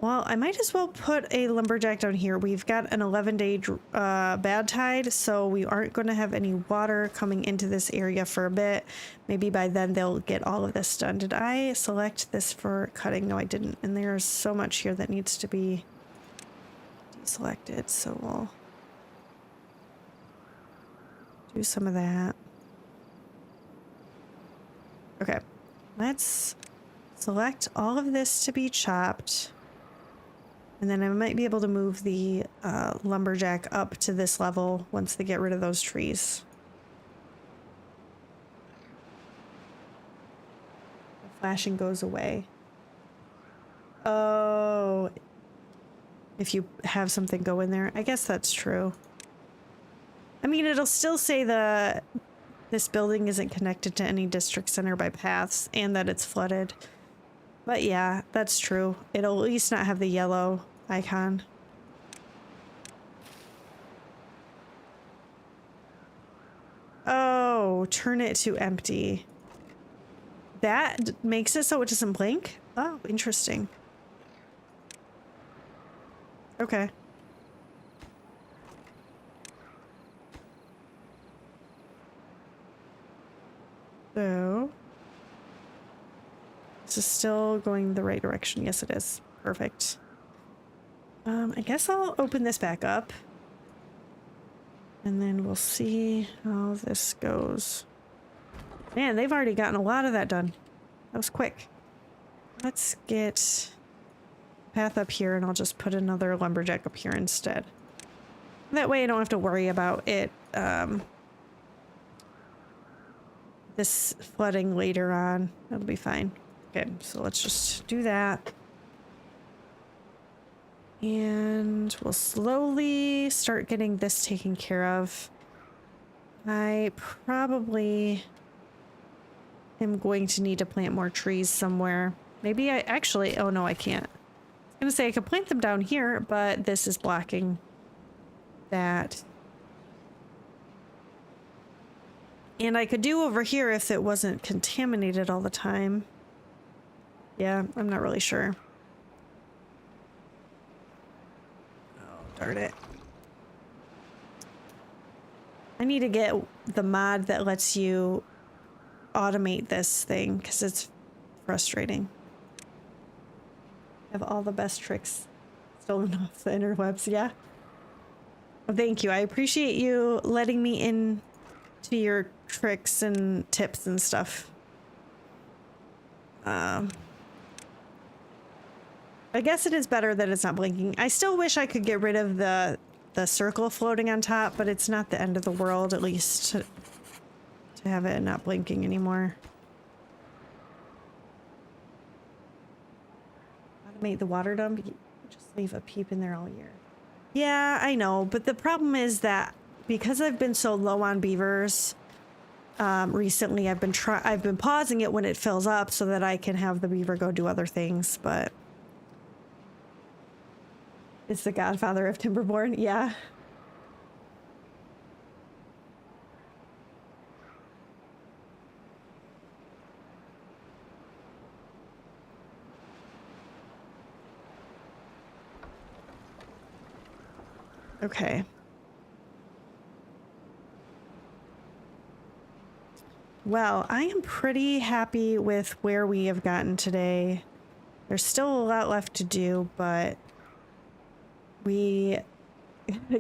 [SPEAKER 1] Well, I might as well put a lumberjack down here. We've got an 11-day bad tide, so we aren't going to have any water coming into this area for a bit. Maybe by then they'll get all of this done. Did I select this for cutting? No, I didn't. And there's so much here that needs to be deselected, so we'll do some of that. Okay, let's select all of this to be chopped. And then I might be able to move the lumberjack up to this level once they get rid of those trees. The flashing goes away. Oh, if you have something go in there. I guess that's true. I mean, it'll still say this building isn't connected to any district center by paths and that it's flooded. But yeah, that's true. It'll at least not have the yellow icon. Oh, turn it to empty. That makes it so it doesn't blink? Oh, interesting. Okay. So this is still going the right direction. Yes, it is. Perfect. I guess I'll open this back up. And then we'll see how this goes. Man, they've already gotten a lot of that done. That was quick. Let's get a path up here, and I'll just put another lumberjack up here instead. That way I don't have to worry about it, this flooding later on. That'll be fine. Okay, so let's just do that. And we'll slowly start getting this taken care of. I probably am going to need to plant more trees somewhere. Maybe I actually, oh no, I can't. I was gonna say I could plant them down here, but this is blocking that. And I could do over here if it wasn't contaminated all the time. Yeah, I'm not really sure. Oh, darn it. I need to get the mod that lets you automate this thing because it's frustrating. I have all the best tricks stolen off the interwebs, yeah? Well, thank you. I appreciate you letting me in to your tricks and tips and stuff. I guess it is better that it's not blinking. I still wish I could get rid of the circle floating on top, but it's not the end of the world, at least to have it not blinking anymore. Automate the water dump. You just leave a peep in there all year. Yeah, I know, but the problem is that because I've been so low on beavers recently, I've been pausing it when it fills up so that I can have the beaver go do other things, but it's the godfather of Timberborn, yeah. Okay. Well, I am pretty happy with where we have gotten today. There's still a lot left to do, but we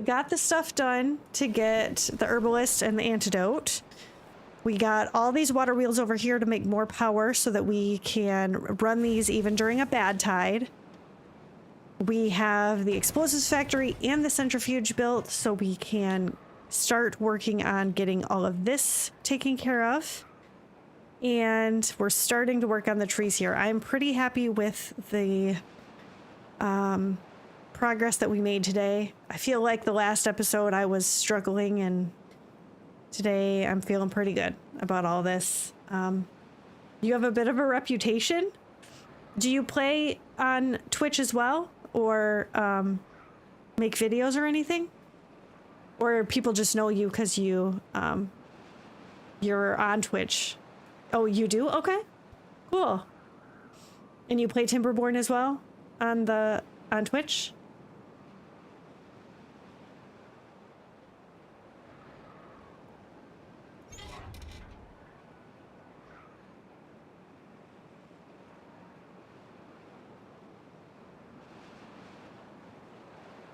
[SPEAKER 1] got the stuff done to get the herbalist and the antidote. We got all these water wheels over here to make more power so that we can run these even during a bad tide. We have the explosives factory and the centrifuge built so we can start working on getting all of this taken care of. And we're starting to work on the trees here. I'm pretty happy with the progress that we made today. I feel like the last episode I was struggling and today I'm feeling pretty good about all this. You have a bit of a reputation. Do you play on Twitch as well, or make videos or anything? Or people just know you because you're on Twitch? Oh, you do? Okay, cool. And you play Timberborn as well on Twitch?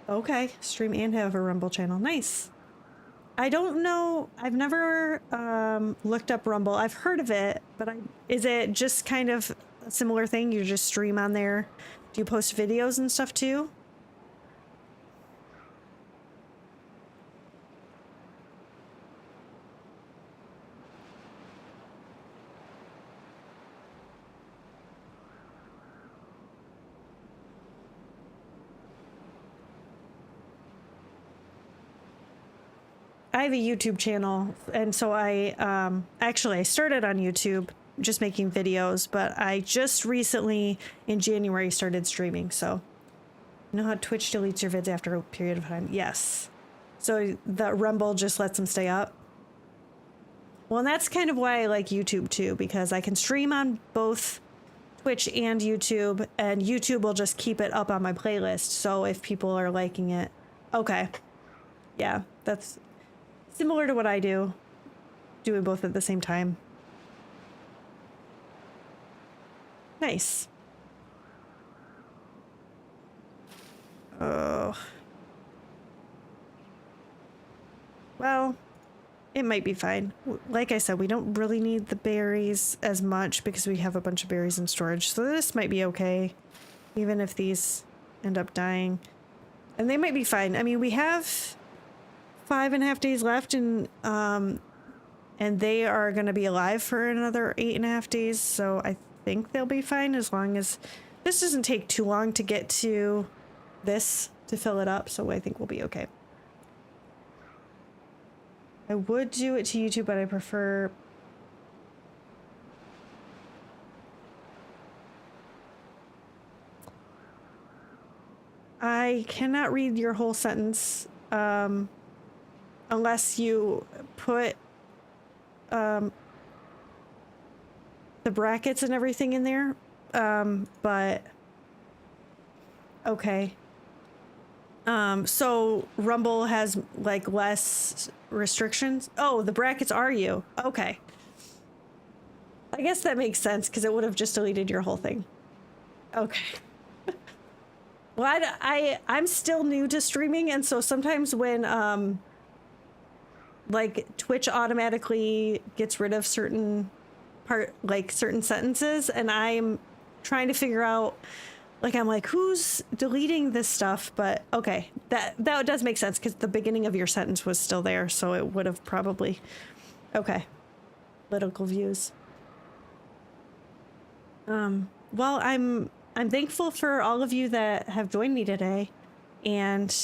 [SPEAKER 1] Okay, stream and have a Rumble channel. Nice. I don't know. I've never looked up Rumble. I've heard of it, but is it just kind of a similar thing? You just stream on there? Do you post videos and stuff too? I have a YouTube channel, and so I started on YouTube just making videos, but I just recently in January started streaming. So you know how Twitch deletes your vids after a period of time? Yes. So the Rumble just lets them stay up. Well, and that's kind of why I like YouTube too, because I can stream on both Twitch and YouTube will just keep it up on my playlist. So if people are liking it, okay. Yeah, that's similar to what I do, doing both at the same time. Nice. Oh. Well, it might be fine. Like I said, we don't really need the berries as much because we have a bunch of berries in storage. So this might be okay, even if these end up dying. And they might be fine. I mean, we have 5.5 days left, and they are going to be alive for another 8.5 days. So I think they'll be fine as long as this doesn't take too long to get to this to fill it up. So I think we'll be okay. I would do it to YouTube, but I prefer. I cannot read your whole sentence unless you put the brackets and everything in there. But okay. So Rumble has like less restrictions. Oh, the brackets are you. Okay. I guess that makes sense because it would have just deleted your whole thing. Okay. Well, I'm still new to streaming, and so sometimes when like Twitch automatically gets rid of certain sentences, and I'm trying to figure out, like, I'm like, who's deleting this stuff? But okay, that does make sense because the beginning of your sentence was still there, so it would have probably. Okay. Political views. Well, I'm thankful for all of you that have joined me today, and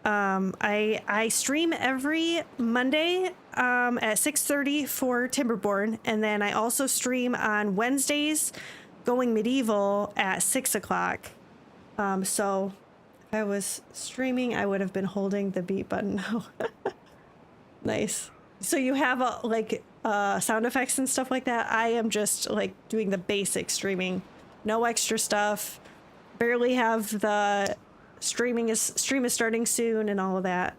[SPEAKER 1] I stream every Monday at 6:30 for Timberborn, and then I also stream on Wednesdays going medieval at 6 o'clock. So if I was streaming, I would have been holding the beat button now. Nice. So you have sound effects and stuff like that. I am just like doing the basic streaming, no extra stuff. Barely have the stream is starting soon and all of that.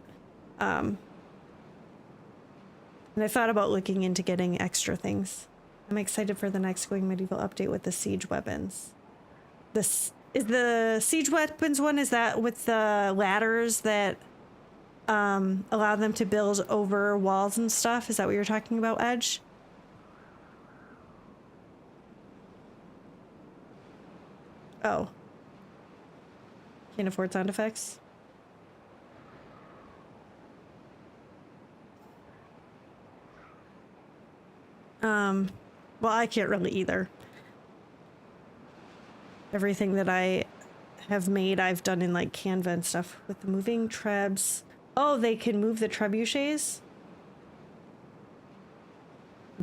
[SPEAKER 1] And I thought about looking into getting extra things. I'm excited for the next Going Medieval update with the siege weapons. This is the siege weapons one. Is that with the ladders that allow them to build over walls and stuff? Is that what you're talking about, Edge? Oh. Can't afford sound effects? Well, I can't really either. Everything that I have made, I've done in like Canva and stuff with the moving trebs. Oh, they can move the trebuchets?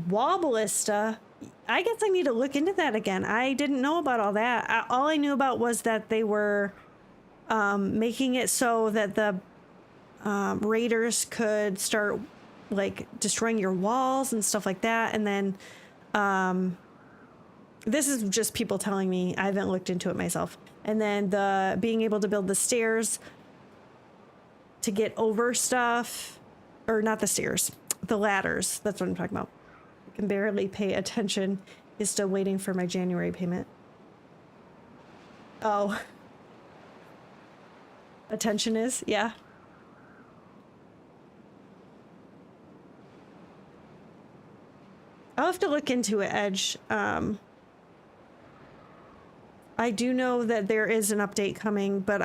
[SPEAKER 1] Wall ballista. I guess I need to look into that again. I didn't know about all that. All I knew about was that they were making it so that the raiders could start like destroying your walls and stuff like that. And then this is just people telling me. I haven't looked into it myself. And then the being able to build the stairs to get over stuff, or not the stairs, the ladders. That's what I'm talking about. I can barely pay attention. Is still waiting for my January payment. Oh. Attention is? Yeah. I'll have to look into it, Edge. I do know that there is an update coming, but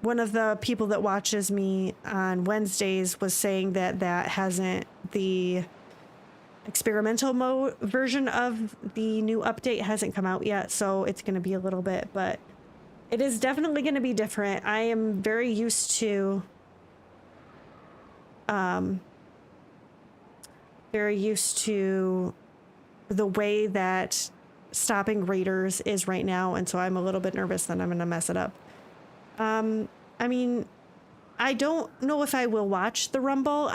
[SPEAKER 1] one of the people that watches me on Wednesdays was saying that the experimental mode version of the new update hasn't come out yet, so it's going to be a little bit, but it is definitely going to be different. I am very used to the way that stopping raiders is right now, and so I'm a little bit nervous that I'm going to mess it up. I mean, I don't know if I will watch the Rumble.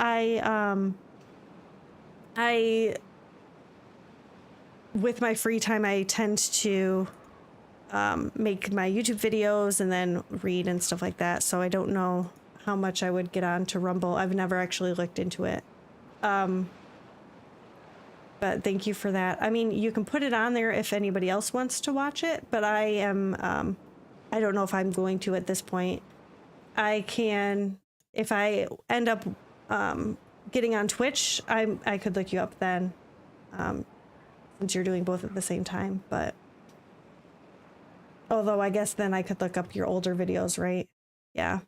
[SPEAKER 1] With my free time, I tend to make my YouTube videos and then read and stuff like that. So I don't know how much I would get on to Rumble. I've never actually looked into it. But thank you for that. I mean, you can put it on there if anybody else wants to watch it, but I don't know if I'm going to at this point. I can, if I end up getting on Twitch, I could look you up then, since you're doing both at the same time. But although I guess then I could look up your older videos, right? Yeah.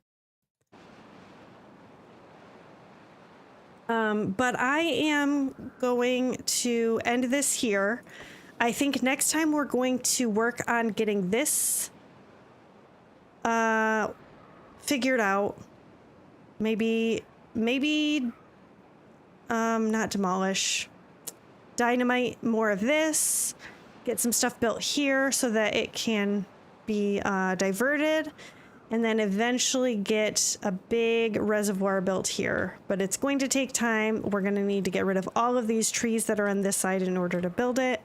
[SPEAKER 1] But I am going to end this here. I think next time we're going to work on getting this figured out. Maybe not demolish, dynamite more of this, get some stuff built here so that it can be diverted, and then eventually get a big reservoir built here. But it's going to take time. We're going to need to get rid of all of these trees that are on this side in order to build it,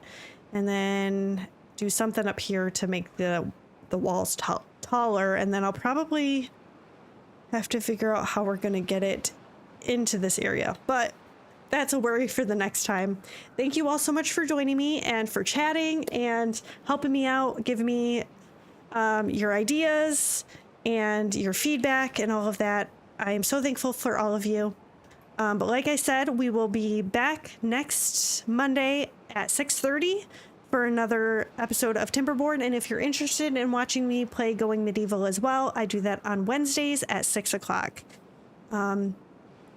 [SPEAKER 1] and then do something up here to make the walls taller, and then I'll probably have to figure out how we're going to get it into this area. But that's a worry for the next time. Thank you all so much for joining me and for chatting and helping me out, giving me your ideas and your feedback and all of that. I am so thankful for all of you. But like I said, we will be back next Monday at 6:30 for another episode of Timberborn. And if you're interested in watching me play Going Medieval as well, I do that on Wednesdays at 6 o'clock.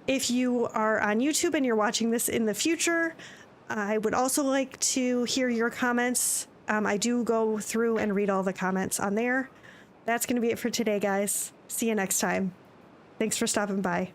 [SPEAKER 1] If you are on YouTube and you're watching this in the future, I would also like to hear your comments. I do go through and read all the comments on there. That's going to be it for today, guys. See you next time. Thanks for stopping by.